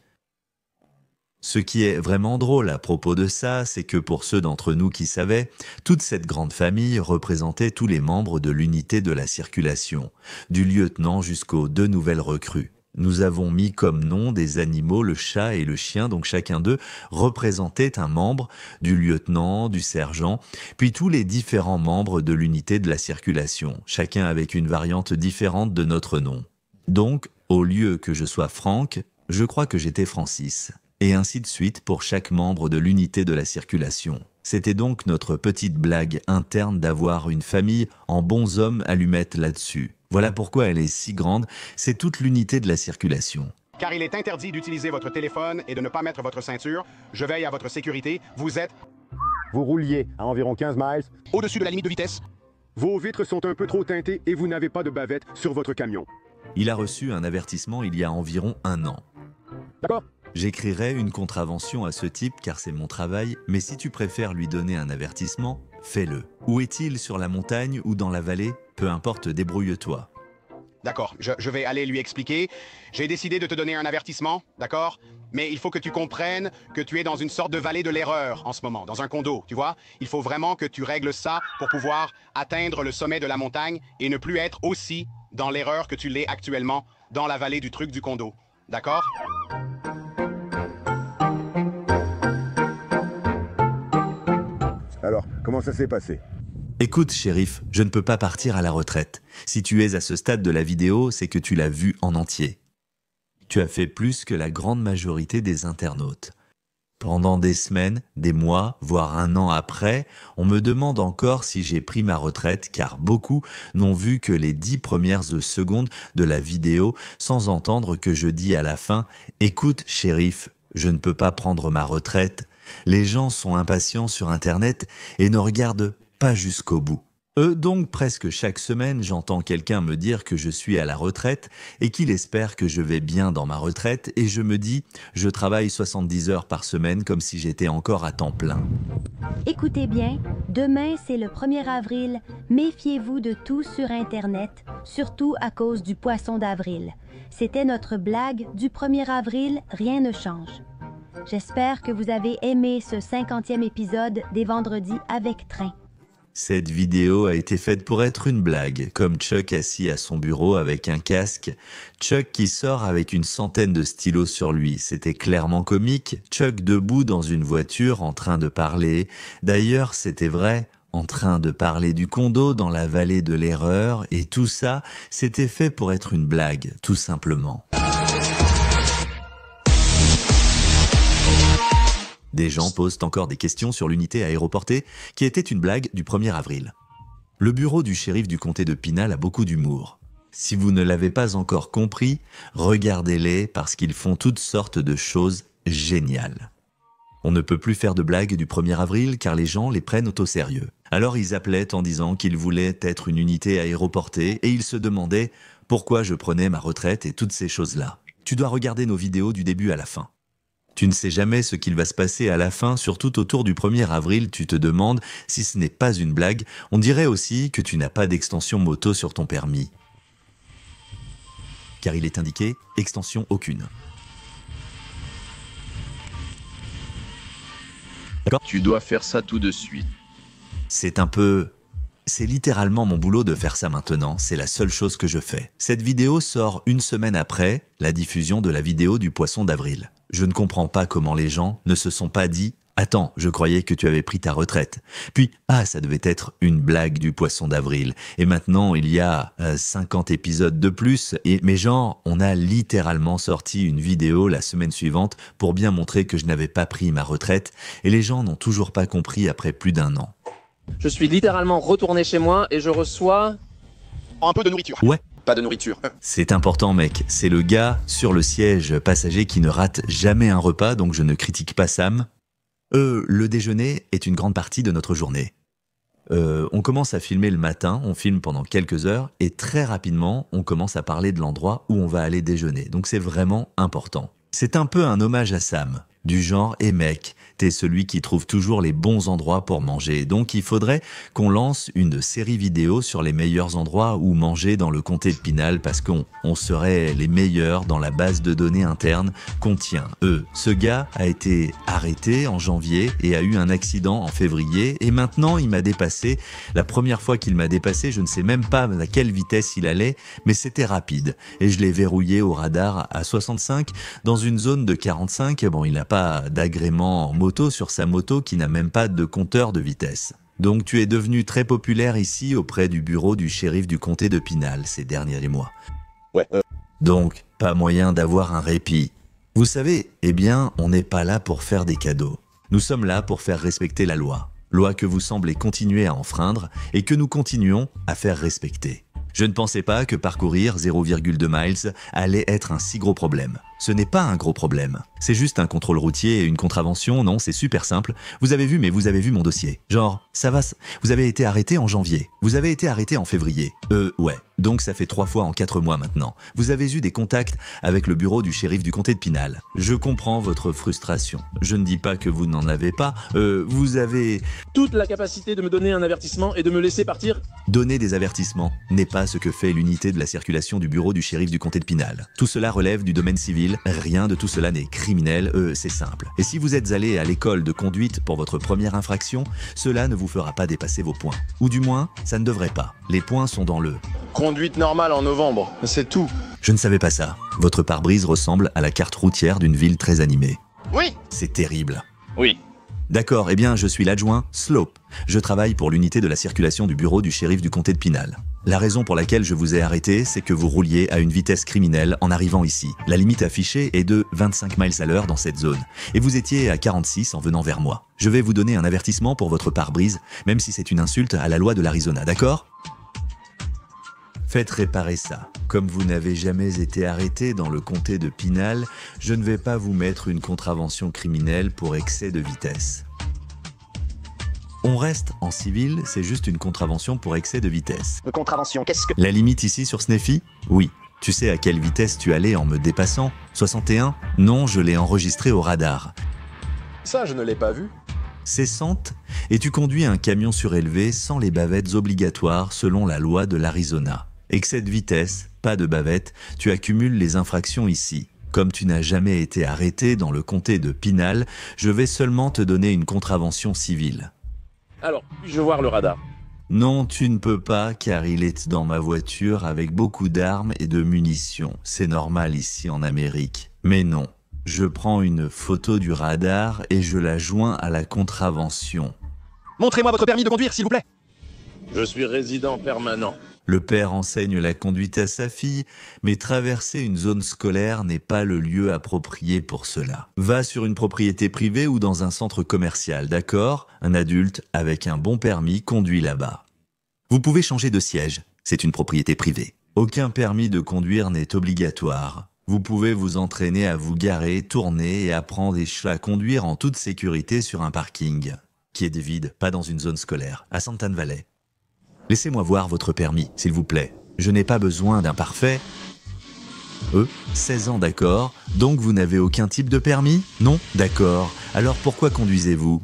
S1: Ce qui est vraiment drôle à propos de ça, c'est que pour ceux d'entre nous qui savaient, toute cette grande famille représentait tous les membres de l'unité de la circulation, du lieutenant jusqu'aux 2 nouvelles recrues. Nous avons mis comme nom des animaux le chat et le chien, donc chacun d'eux représentait un membre, du lieutenant, du sergent, puis tous les différents membres de l'unité de la circulation, chacun avec une variante différente de notre nom. Donc, au lieu que je sois Franck, je crois que j'étais Francis. Et ainsi de suite pour chaque membre de l'unité de la circulation. C'était donc notre petite blague interne d'avoir une famille en bons hommes allumettes là-dessus. Voilà pourquoi elle est si grande, c'est toute l'unité de la circulation.
S12: Car il est interdit d'utiliser votre téléphone et de ne pas mettre votre ceinture. Je veille à votre sécurité. Vous êtes...
S11: Vous rouliez à environ 15 miles.
S12: Au-dessus de la limite de vitesse.
S11: Vos vitres sont un peu trop teintées et vous n'avez pas de bavette sur votre camion.
S1: Il a reçu un avertissement il y a environ 1 an.
S11: D'accord.
S1: J'écrirai une contravention à ce type car c'est mon travail, mais si tu préfères lui donner un avertissement, fais-le. Où est-il, sur la montagne ou dans la vallée? Peu importe, débrouille-toi.
S12: D'accord, je vais aller lui expliquer. J'ai décidé de te donner un avertissement, d'accord? Mais il faut que tu comprennes que tu es dans une sorte de vallée de l'erreur en ce moment, dans un condo, tu vois? Il faut vraiment que tu règles ça pour pouvoir atteindre le sommet de la montagne et ne plus être aussi dans l'erreur que tu l'es actuellement dans la vallée du truc du condo. D'accord?
S11: Alors, comment ça s'est passé?
S1: Écoute, shérif, je ne peux pas partir à la retraite. Si tu es à ce stade de la vidéo, c'est que tu l'as vu en entier. Tu as fait plus que la grande majorité des internautes. Pendant des semaines, des mois, voire 1 an après, on me demande encore si j'ai pris ma retraite car beaucoup n'ont vu que les 10 premières secondes de la vidéo sans entendre que je dis à la fin « Écoute, shérif, je ne peux pas prendre ma retraite ». Les gens sont impatients sur Internet et ne regardent pas jusqu'au bout. Donc presque chaque semaine, j'entends quelqu'un me dire que je suis à la retraite et qu'il espère que je vais bien dans ma retraite et je me dis, je travaille 70 heures par semaine comme si j'étais encore à temps plein.
S4: Écoutez bien, demain c'est le 1er avril. Méfiez-vous de tout sur Internet, surtout à cause du poisson d'avril. C'était notre blague du 1er avril, rien ne change. J'espère que vous avez aimé ce 50e épisode des Vendredis avec Train.
S1: Cette vidéo a été faite pour être une blague, comme Chuck assis à son bureau avec un casque, Chuck qui sort avec une centaine de stylos sur lui. C'était clairement comique, Chuck debout dans une voiture en train de parler. D'ailleurs, c'était vrai, en train de parler du condo dans la vallée de l'erreur, et tout ça, c'était fait pour être une blague, tout simplement. Des gens posent encore des questions sur l'unité aéroportée qui était une blague du 1er avril. Le bureau du shérif du comté de Pinal a beaucoup d'humour. Si vous ne l'avez pas encore compris, regardez-les parce qu'ils font toutes sortes de choses géniales. On ne peut plus faire de blagues du 1er avril car les gens les prennent au sérieux. Alors ils appelaient en disant qu'ils voulaient être une unité aéroportée et ils se demandaient pourquoi je prenais ma retraite et toutes ces choses-là. Tu dois regarder nos vidéos du début à la fin. Tu ne sais jamais ce qu'il va se passer à la fin, surtout autour du 1er avril, tu te demandes si ce n'est pas une blague. On dirait aussi que tu n'as pas d'extension moto sur ton permis. Car il est indiqué extension aucune. D'accord ?
S13: Tu dois faire ça tout de suite.
S1: C'est littéralement mon boulot de faire ça maintenant, c'est la seule chose que je fais. Cette vidéo sort une semaine après la diffusion de la vidéo du poisson d'avril. Je ne comprends pas comment les gens ne se sont pas dit « Attends, je croyais que tu avais pris ta retraite. » Puis « Ah, ça devait être une blague du poisson d'avril. » Et maintenant, il y a 50 épisodes de plus. Mais genre, on a littéralement sorti une vidéo la semaine suivante pour bien montrer que je n'avais pas pris ma retraite. Et les gens n'ont toujours pas compris après plus d'1 an.
S8: Je suis littéralement retourné chez moi et je reçois...
S2: un peu de nourriture.
S1: Ouais.
S2: Pas de nourriture.
S1: C'est important, mec. C'est le gars sur le siège passager qui ne rate jamais un repas, donc je ne critique pas Sam. Le déjeuner est une grande partie de notre journée. On commence à filmer le matin, on filme pendant quelques heures, et très rapidement, on commence à parler de l'endroit où on va aller déjeuner. Donc c'est vraiment important. C'est un peu un hommage à Sam, du genre « Eh mec, t'es celui qui trouve toujours les bons endroits pour manger. » Donc il faudrait qu'on lance une série vidéo sur les meilleurs endroits où manger dans le comté de Pinal parce qu'on serait les meilleurs dans la base de données interne qu'on tient. Ce gars a été arrêté en janvier et a eu un accident en février et maintenant il m'a dépassé. La première fois qu'il m'a dépassé, je ne sais même pas à quelle vitesse il allait, mais c'était rapide. Et je l'ai verrouillé au radar à 65 dans une zone de 45. Bon, il n'a pas d'agrément moto sur sa moto qui n'a même pas de compteur de vitesse. Donc tu es devenu très populaire ici auprès du bureau du shérif du comté de Pinal ces derniers mois.
S2: Ouais.
S1: Donc, pas moyen d'avoir un répit. Vous savez, eh bien, on n'est pas là pour faire des cadeaux. Nous sommes là pour faire respecter la loi. Loi que vous semblez continuer à enfreindre et que nous continuons à faire respecter. Je ne pensais pas que parcourir 0,2 miles allait être un si gros problème. Ce n'est pas un gros problème. C'est juste un contrôle routier et une contravention, non, c'est super simple. Vous avez vu, mais vous avez vu mon dossier. Genre, ça va, vous avez été arrêté en janvier. Vous avez été arrêté en février. Ouais. Donc ça fait 3 fois en 4 mois maintenant. Vous avez eu des contacts avec le bureau du shérif du comté de Pinal. Je comprends votre frustration. Je ne dis pas que vous n'en avez pas. Vous avez...
S8: toute la capacité de me donner un avertissement et de me laisser partir.
S1: Donner des avertissements n'est pas ce que fait l'unité de la circulation du bureau du shérif du comté de Pinal. Tout cela relève du domaine civil. Rien de tout cela n'est criminel, c'est simple. Et si vous êtes allé à l'école de conduite pour votre première infraction, cela ne vous fera pas dépasser vos points. Ou du moins, ça ne devrait pas. Les points sont dans le...
S2: conduite normale en novembre, c'est tout.
S1: Je ne savais pas ça. Votre pare-brise ressemble à la carte routière d'une ville très animée.
S2: Oui.
S1: C'est terrible.
S2: Oui.
S1: D'accord, eh bien je suis l'adjoint Slope. Je travaille pour l'unité de la circulation du bureau du shérif du comté de Pinal. La raison pour laquelle je vous ai arrêté, c'est que vous rouliez à une vitesse criminelle en arrivant ici. La limite affichée est de 25 miles à l'heure dans cette zone. Et vous étiez à 46 en venant vers moi. Je vais vous donner un avertissement pour votre pare-brise, même si c'est une insulte à la loi de l'Arizona, d'accord ? Faites réparer ça. Comme vous n'avez jamais été arrêté dans le comté de Pinal, je ne vais pas vous mettre une contravention criminelle pour excès de vitesse. On reste en civil, c'est juste une contravention pour excès de vitesse.
S7: Contravention, qu'est-ce que...
S1: La limite ici sur Snefi ? Oui. Tu sais à quelle vitesse tu allais en me dépassant ? 61 ? Non, je l'ai enregistré au radar.
S2: Ça, je ne l'ai pas vu.
S1: C'est 100 et tu conduis un camion surélevé sans les bavettes obligatoires selon la loi de l'Arizona. Excès de vitesse, pas de bavette, tu accumules les infractions ici. Comme tu n'as jamais été arrêté dans le comté de Pinal, je vais seulement te donner une contravention civile.
S8: Alors, puis-je voir le radar ?
S1: Non, tu ne peux pas car il est dans ma voiture avec beaucoup d'armes et de munitions. C'est normal ici en Amérique. Mais non, je prends une photo du radar et je la joins à la contravention.
S2: Montrez-moi votre permis de conduire, s'il vous plaît.
S13: Je suis résident permanent.
S1: Le père enseigne la conduite à sa fille, mais traverser une zone scolaire n'est pas le lieu approprié pour cela. Va sur une propriété privée ou dans un centre commercial, d'accord? Un adulte avec un bon permis conduit là-bas. Vous pouvez changer de siège, c'est une propriété privée. Aucun permis de conduire n'est obligatoire. Vous pouvez vous entraîner à vous garer, tourner et apprendre à conduire en toute sécurité sur un parking, qui est vide, pas dans une zone scolaire, à Santan Valley. Laissez-moi voir votre permis, s'il vous plaît. Je n'ai pas besoin d'un parfait. 16 ans, d'accord. Donc vous n'avez aucun type de permis? Non? D'accord. Alors pourquoi conduisez-vous?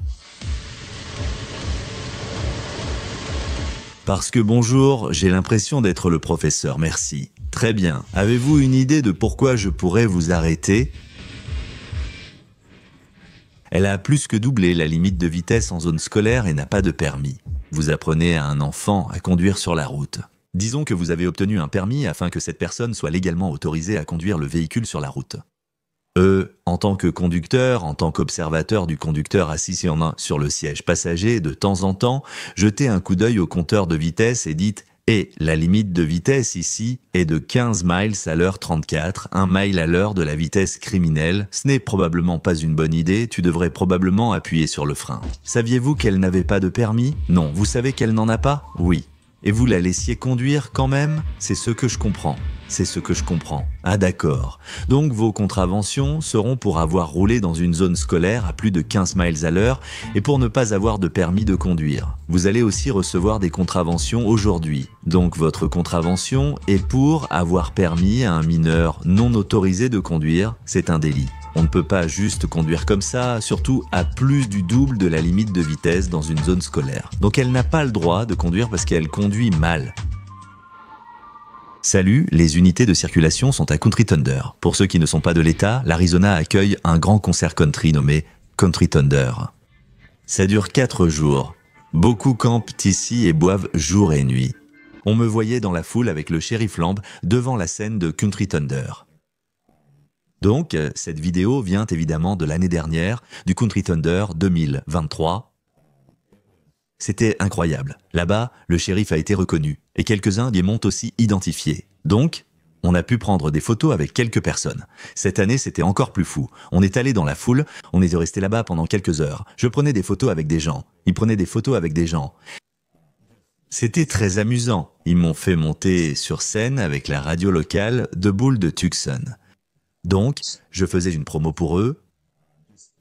S1: Parce que bonjour, j'ai l'impression d'être le professeur, merci. Très bien. Avez-vous une idée de pourquoi je pourrais vous arrêter? Elle a plus que doublé la limite de vitesse en zone scolaire et n'a pas de permis. Vous apprenez à un enfant à conduire sur la route. Disons que vous avez obtenu un permis afin que cette personne soit légalement autorisée à conduire le véhicule sur la route. En tant que conducteur, en tant qu'observateur du conducteur assis sur le siège passager, de temps en temps, jetez un coup d'œil au compteur de vitesse et dites « Et la limite de vitesse ici est de 15 miles à l'heure 34, 1 mile à l'heure de la vitesse criminelle. Ce n'est probablement pas une bonne idée, tu devrais probablement appuyer sur le frein. » Saviez-vous qu'elle n'avait pas de permis? Non. Vous savez qu'elle n'en a pas? Oui. Et vous la laissiez conduire quand même? C'est ce que je comprends. C'est ce que je comprends. Ah d'accord. Donc vos contraventions seront pour avoir roulé dans une zone scolaire à plus de 15 miles à l'heure et pour ne pas avoir de permis de conduire. Vous allez aussi recevoir des contraventions aujourd'hui. Donc votre contravention est pour avoir permis à un mineur non autorisé de conduire. C'est un délit. On ne peut pas juste conduire comme ça, surtout à plus du double de la limite de vitesse dans une zone scolaire. Donc elle n'a pas le droit de conduire parce qu'elle conduit mal. Salut, les unités de circulation sont à Country Thunder. Pour ceux qui ne sont pas de l'État, l'Arizona accueille un grand concert country nommé Country Thunder. Ça dure 4 jours. Beaucoup campent ici et boivent jour et nuit. On me voyait dans la foule avec le shérif Lamb devant la scène de Country Thunder. Donc, cette vidéo vient évidemment de l'année dernière, du Country Thunder 2023. C'était incroyable. Là-bas, le shérif a été reconnu, et quelques-uns y m'ont aussi identifié. Donc, on a pu prendre des photos avec quelques personnes. Cette année, c'était encore plus fou. On est allé dans la foule, on était resté là-bas pendant quelques heures. Je prenais des photos avec des gens. Ils prenaient des photos avec des gens. C'était très amusant. Ils m'ont fait monter sur scène avec la radio locale de Bull de Tucson. Donc, je faisais une promo pour eux.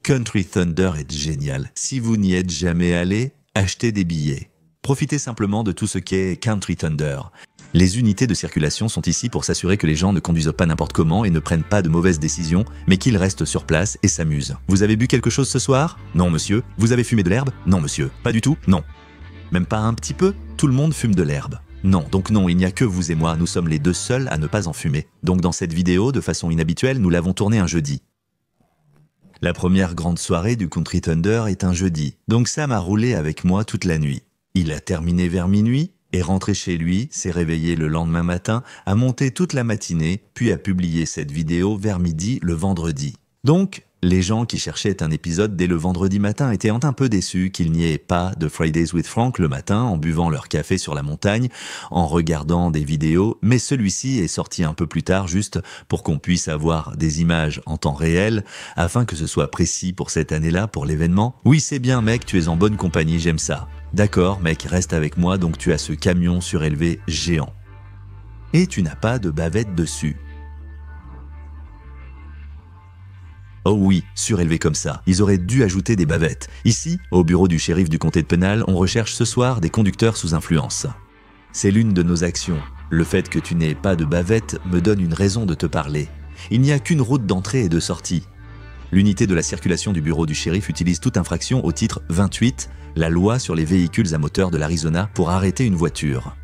S1: Country Thunder est génial. Si vous n'y êtes jamais allé, achetez des billets. Profitez simplement de tout ce qu'est Country Thunder. Les unités de circulation sont ici pour s'assurer que les gens ne conduisent pas n'importe comment et ne prennent pas de mauvaises décisions, mais qu'ils restent sur place et s'amusent. Vous avez bu quelque chose ce soir? Non, monsieur. Vous avez fumé de l'herbe? Non, monsieur. Pas du tout? Non. Même pas un petit peu? Tout le monde fume de l'herbe. Non, donc non, il n'y a que vous et moi, nous sommes les deux seuls à ne pas en fumer. Donc dans cette vidéo, de façon inhabituelle, nous l'avons tournée un jeudi. La première grande soirée du Country Thunder est un jeudi, donc Sam a roulé avec moi toute la nuit. Il a terminé vers minuit, est rentré chez lui, s'est réveillé le lendemain matin, a monté toute la matinée, puis a publié cette vidéo vers midi le vendredi. Donc, les gens qui cherchaient un épisode dès le vendredi matin étaient un peu déçus qu'il n'y ait pas de Fridays with Frank le matin en buvant leur café sur la montagne, en regardant des vidéos, mais celui-ci est sorti un peu plus tard juste pour qu'on puisse avoir des images en temps réel, afin que ce soit précis pour cette année-là, pour l'événement. Oui, c'est bien mec, tu es en bonne compagnie, j'aime ça. D'accord mec, reste avec moi, donc tu as ce camion surélevé géant. Et tu n'as pas de bavette dessus. Oh oui, surélevé comme ça. Ils auraient dû ajouter des bavettes. Ici, au bureau du shérif du comté de Pinal, on recherche ce soir des conducteurs sous influence. C'est l'une de nos actions. Le fait que tu n'aies pas de bavette me donne une raison de te parler. Il n'y a qu'une route d'entrée et de sortie. L'unité de la circulation du bureau du shérif utilise toute infraction au titre 28, la loi sur les véhicules à moteur de l'Arizona, pour arrêter une voiture.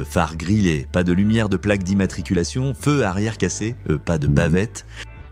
S1: Phare grillé, pas de lumière de plaque d'immatriculation, feu arrière cassé, pas de bavette.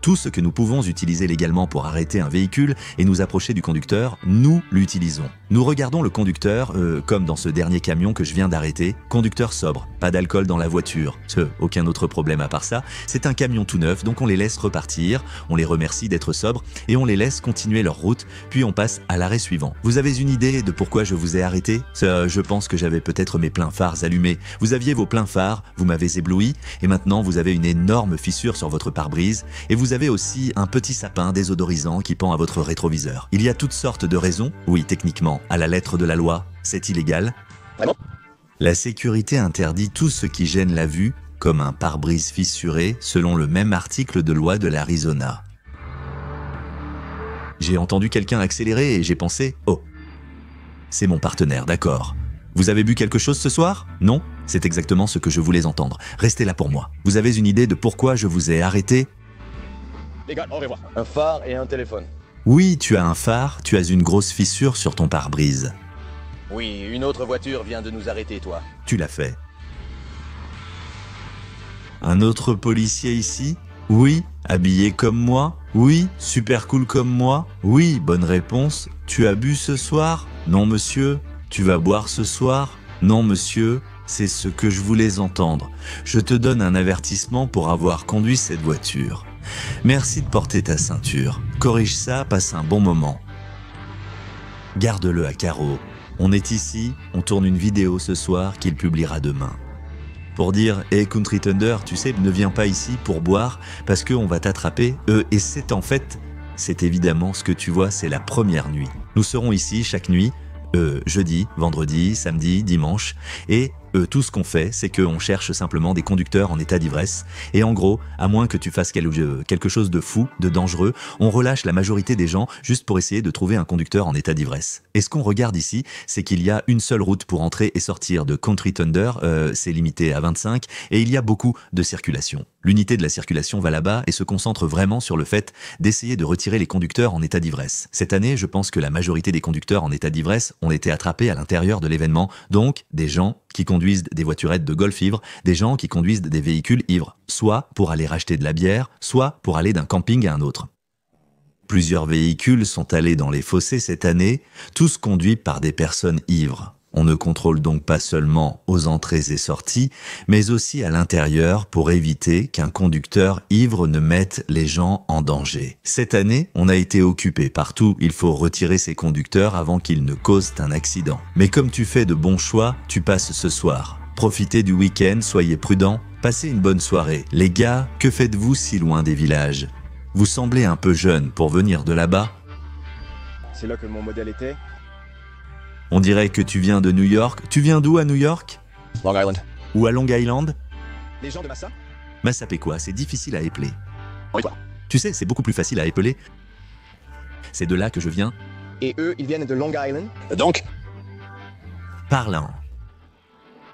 S1: Tout ce que nous pouvons utiliser légalement pour arrêter un véhicule et nous approcher du conducteur, nous l'utilisons. Nous regardons le conducteur, comme dans ce dernier camion que je viens d'arrêter, conducteur sobre, pas d'alcool dans la voiture, aucun autre problème à part ça, c'est un camion tout neuf, donc on les laisse repartir, on les remercie d'être sobres et on les laisse continuer leur route, puis on passe à l'arrêt suivant. Vous avez une idée de pourquoi je vous ai arrêté? Je pense que j'avais peut-être mes pleins phares allumés. Vous aviez vos pleins phares, vous m'avez ébloui, et maintenant vous avez une énorme fissure sur votre pare-brise, et vous avez aussi un petit sapin désodorisant qui pend à votre rétroviseur. Il y a toutes sortes de raisons, oui techniquement, à la lettre de la loi, c'est illégal.
S2: Vraiment?
S1: La sécurité interdit tout ce qui gêne la vue, comme un pare-brise fissuré, selon le même article de loi de l'Arizona. J'ai entendu quelqu'un accélérer et j'ai pensé « Oh, c'est mon partenaire, d'accord. Vous avez bu quelque chose ce soir? Non? C'est exactement ce que je voulais entendre. Restez là pour moi. Vous avez une idée de pourquoi je vous ai arrêté?
S2: Les gars, au revoir.
S7: Un phare et un téléphone.
S1: Oui, tu as un phare, tu as une grosse fissure sur ton pare-brise.
S7: Oui, une autre voiture vient de nous arrêter, toi.
S1: Tu l'as fait. Un autre policier ici? Oui. Habillé comme moi? Oui. Super cool comme moi? Oui. Bonne réponse. Tu as bu ce soir? Non, monsieur. Tu vas boire ce soir? Non, monsieur. C'est ce que je voulais entendre. Je te donne un avertissement pour avoir conduit cette voiture. Merci de porter ta ceinture. Corrige ça, passe un bon moment. Garde-le à carreau. On est ici, on tourne une vidéo ce soir qu'il publiera demain. Pour dire « Hey Country Thunder, tu sais, ne viens pas ici pour boire parce qu'on va t'attraper. » Et c'est évidemment ce que tu vois, c'est la première nuit. Nous serons ici chaque nuit, jeudi, vendredi, samedi, dimanche, et tout ce qu'on fait, c'est qu'on cherche simplement des conducteurs en état d'ivresse. Et en gros, à moins que tu fasses quelque chose de fou, de dangereux, on relâche la majorité des gens juste pour essayer de trouver un conducteur en état d'ivresse. Et ce qu'on regarde ici, c'est qu'il y a une seule route pour entrer et sortir de Country Thunder, c'est limité à 25, et il y a beaucoup de circulation. L'unité de la circulation va là-bas et se concentre vraiment sur le fait d'essayer de retirer les conducteurs en état d'ivresse. Cette année, je pense que la majorité des conducteurs en état d'ivresse ont été attrapés à l'intérieur de l'événement, donc des gens qui conduisent des voiturettes de golf ivres, des gens qui conduisent des véhicules ivres, soit pour aller racheter de la bière, soit pour aller d'un camping à un autre. Plusieurs véhicules sont allés dans les fossés cette année, tous conduits par des personnes ivres. On ne contrôle donc pas seulement aux entrées et sorties, mais aussi à l'intérieur pour éviter qu'un conducteur ivre ne mette les gens en danger. Cette année, on a été occupé partout. Il faut retirer ces conducteurs avant qu'ils ne causent un accident. Mais comme tu fais de bons choix, tu passes ce soir. Profitez du week-end, soyez prudents, passez une bonne soirée. Les gars, que faites-vous si loin des villages? Vous semblez un peu jeune pour venir de là-bas.
S2: C'est là que mon modèle était.
S1: On dirait que tu viens de New York. Tu viens d'où à New York?
S2: Long Island.
S1: Ou à Long Island?
S2: Les gens de Massa?
S1: Massapequa, c'est difficile à épeler.
S2: Oui, toi.
S1: Tu sais, c'est beaucoup plus facile à épeler. C'est de là que je viens.
S2: Et eux, ils viennent de Long Island? Donc?
S1: Parlant.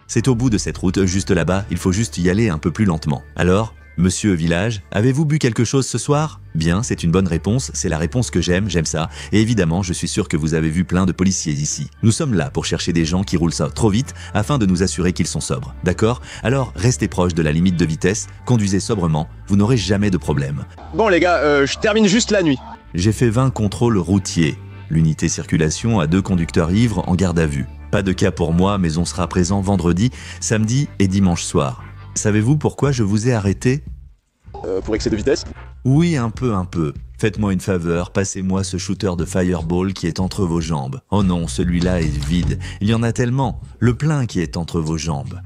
S1: C'est au bout de cette route, juste là-bas, il faut juste y aller un peu plus lentement. Alors, monsieur Village, avez-vous bu quelque chose ce soir? Bien, c'est une bonne réponse, c'est la réponse que j'aime ça. Et évidemment, je suis sûr que vous avez vu plein de policiers ici. Nous sommes là pour chercher des gens qui roulent ça trop vite afin de nous assurer qu'ils sont sobres. D'accord? Alors, restez proche de la limite de vitesse, conduisez sobrement, vous n'aurez jamais de problème.
S2: Bon les gars, je termine juste la nuit.
S1: J'ai fait 20 contrôles routiers. L'unité circulation a 2 conducteurs ivres en garde à vue. Pas de cas pour moi, mais on sera présent vendredi, samedi et dimanche soir. Savez-vous pourquoi je vous ai arrêté?
S2: Pour excès de vitesse?
S1: Oui, un peu. Faites-moi une faveur, passez-moi ce shooter de Fireball qui est entre vos jambes. Oh non, celui-là est vide. Il y en a tellement. Le plein qui est entre vos jambes.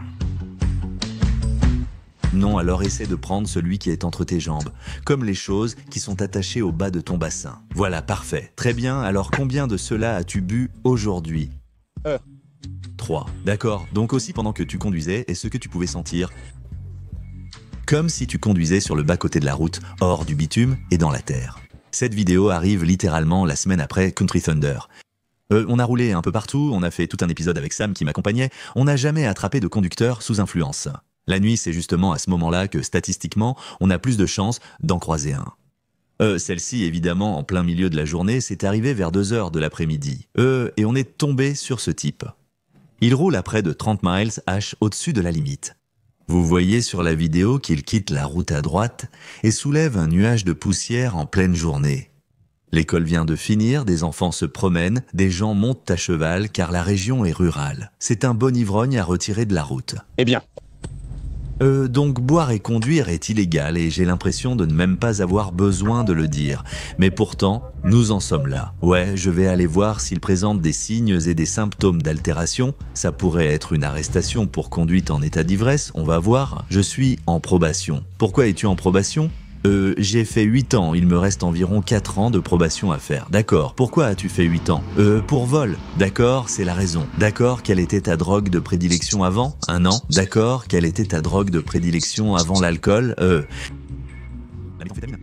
S1: Non, alors essaie de prendre celui qui est entre tes jambes, comme les choses qui sont attachées au bas de ton bassin. Voilà, parfait. Très bien, alors combien de cela as-tu bu aujourd'hui? 3. D'accord, donc aussi pendant que tu conduisais, et ce que tu pouvais sentir, comme si tu conduisais sur le bas-côté de la route, hors du bitume et dans la terre. Cette vidéo arrive littéralement la semaine après Country Thunder. On a roulé un peu partout, on a fait tout un épisode avec Sam qui m'accompagnait, on n'a jamais attrapé de conducteur sous influence. La nuit, c'est justement à ce moment-là que, statistiquement, on a plus de chances d'en croiser un. Celle-ci, évidemment, en plein milieu de la journée, c'est arrivé vers 2h de l'après-midi. Et on est tombé sur ce type. Il roule à près de 30 miles h au-dessus de la limite. Vous voyez sur la vidéo qu'il quitte la route à droite et soulève un nuage de poussière en pleine journée. L'école vient de finir, des enfants se promènent, des gens montent à cheval car la région est rurale. C'est un bon ivrogne à retirer de la route.
S2: Eh bien.
S1: Donc boire et conduire est illégal et j'ai l'impression de ne même pas avoir besoin de le dire. Mais pourtant, nous en sommes là. Ouais, je vais aller voir s'il présente des signes et des symptômes d'altération. Ça pourrait être une arrestation pour conduite en état d'ivresse, on va voir. Je suis en probation. Pourquoi es-tu en probation ? J'ai fait 8 ans, il me reste environ 4 ans de probation à faire. D'accord, pourquoi as-tu fait 8 ans ? Pour vol. D'accord, c'est la raison. D'accord, quelle était ta drogue de prédilection avant ? 1 an. D'accord, quelle était ta drogue de prédilection avant l'alcool ? La méthamphétamine.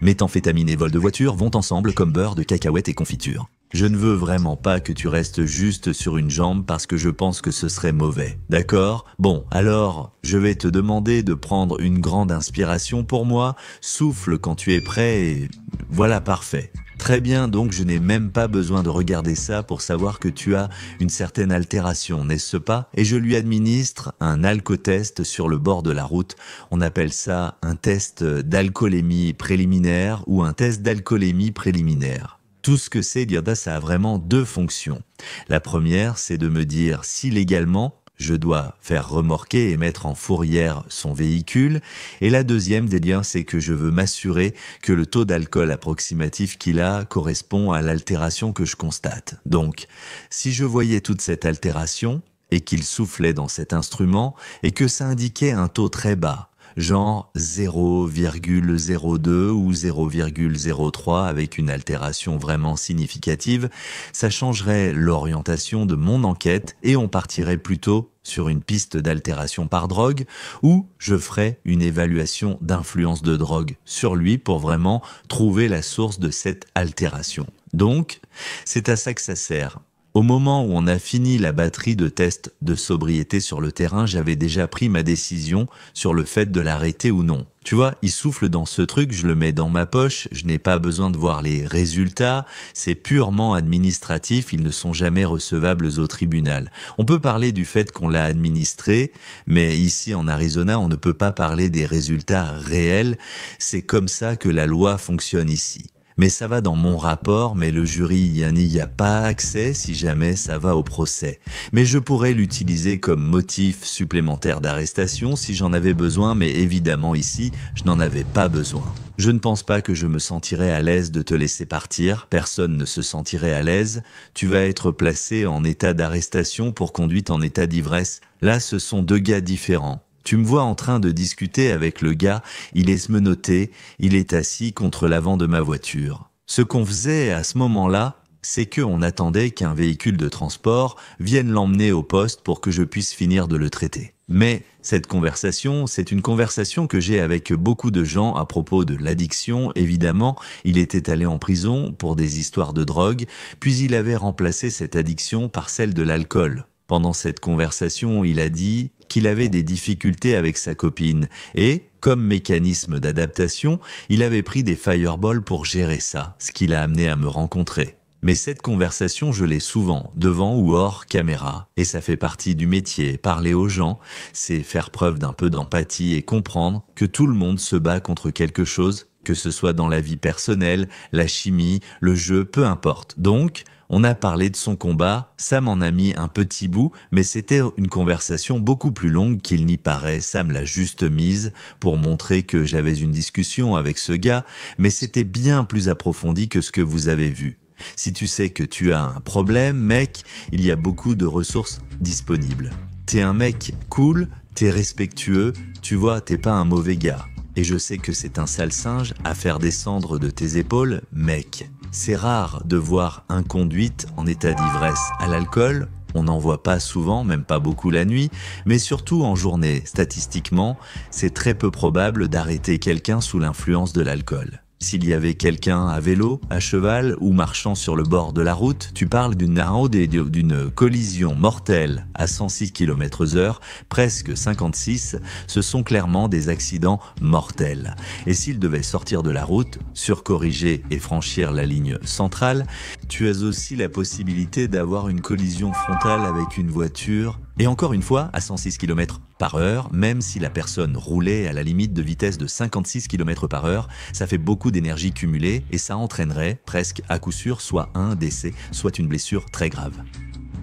S1: Méthamphétamine et vol de voiture vont ensemble comme beurre de cacahuètes et confiture. Je ne veux vraiment pas que tu restes juste sur une jambe parce que je pense que ce serait mauvais. D'accord ? Bon, alors, je vais te demander de prendre une grande inspiration pour moi. Souffle quand tu es prêt et... Voilà, parfait. Très bien, donc je n'ai même pas besoin de regarder ça pour savoir que tu as une certaine altération, n'est-ce pas ? Et je lui administre un alcotest sur le bord de la route. On appelle ça un test d'alcoolémie préliminaire ou un test d'alcoolémie préliminaire. Tout ce que c'est dire ça a vraiment 2 fonctions. La première, c'est de me dire si légalement, je dois faire remorquer et mettre en fourrière son véhicule. Et la deuxième délire, c'est que je veux m'assurer que le taux d'alcool approximatif qu'il a correspond à l'altération que je constate. Donc, si je voyais toute cette altération et qu'il soufflait dans cet instrument et que ça indiquait un taux très bas, genre 0,02 ou 0,03 avec une altération vraiment significative, ça changerait l'orientation de mon enquête et on partirait plutôt sur une piste d'altération par drogue ou je ferais une évaluation d'influence de drogue sur lui pour vraiment trouver la source de cette altération. Donc, c'est à ça que ça sert. Au moment où on a fini la batterie de tests de sobriété sur le terrain, j'avais déjà pris ma décision sur le fait de l'arrêter ou non. Tu vois, il souffle dans ce truc, je le mets dans ma poche, je n'ai pas besoin de voir les résultats, c'est purement administratif, ils ne sont jamais recevables au tribunal. On peut parler du fait qu'on l'a administré, mais ici en Arizona, on ne peut pas parler des résultats réels, c'est comme ça que la loi fonctionne ici. Mais ça va dans mon rapport, mais le jury n'y a pas accès si jamais ça va au procès. Mais je pourrais l'utiliser comme motif supplémentaire d'arrestation si j'en avais besoin, mais évidemment ici, je n'en avais pas besoin. Je ne pense pas que je me sentirais à l'aise de te laisser partir, personne ne se sentirait à l'aise. Tu vas être placé en état d'arrestation pour conduite en état d'ivresse. Là, ce sont 2 gars différents. Tu me vois en train de discuter avec le gars, il est menotté, il est assis contre l'avant de ma voiture. Ce qu'on faisait à ce moment-là, c'est qu'on attendait qu'un véhicule de transport vienne l'emmener au poste pour que je puisse finir de le traiter. Mais cette conversation, c'est une conversation que j'ai avec beaucoup de gens à propos de l'addiction. Évidemment, il était allé en prison pour des histoires de drogue, puis il avait remplacé cette addiction par celle de l'alcool. Pendant cette conversation, il a dit qu'il avait des difficultés avec sa copine et, comme mécanisme d'adaptation, il avait pris des fireballs pour gérer ça, ce qui l'a amené à me rencontrer. Mais cette conversation, je l'ai souvent, devant ou hors caméra, et ça fait partie du métier. Parler aux gens, c'est faire preuve d'un peu d'empathie et comprendre que tout le monde se bat contre quelque chose, que ce soit dans la vie personnelle, la chimie, le jeu, peu importe. Donc, on a parlé de son combat, Sam en a mis un petit bout, mais c'était une conversation beaucoup plus longue qu'il n'y paraît. Sam l'a juste mise pour montrer que j'avais une discussion avec ce gars, mais c'était bien plus approfondi que ce que vous avez vu. Si tu sais que tu as un problème, mec, il y a beaucoup de ressources disponibles. T'es un mec cool, t'es respectueux, tu vois, t'es pas un mauvais gars. Et je sais que c'est un sale singe à faire descendre de tes épaules, mec. C'est rare de voir un conduite en état d'ivresse à l'alcool. On n'en voit pas souvent, même pas beaucoup la nuit, mais surtout en journée. Statistiquement, c'est très peu probable d'arrêter quelqu'un sous l'influence de l'alcool. S'il y avait quelqu'un à vélo, à cheval ou marchant sur le bord de la route, tu parles d'une collision mortelle à 106 km/h, presque 56, ce sont clairement des accidents mortels. Et s'il devait sortir de la route, surcorriger et franchir la ligne centrale, tu as aussi la possibilité d'avoir une collision frontale avec une voiture, et encore une fois à 106 km/h, même si la personne roulait à la limite de vitesse de 56 km/h, ça fait beaucoup d'énergie cumulée et ça entraînerait presque à coup sûr soit un décès, soit une blessure très grave.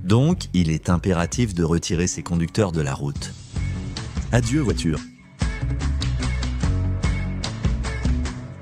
S1: Donc, il est impératif de retirer ces conducteurs de la route. Adieu voiture.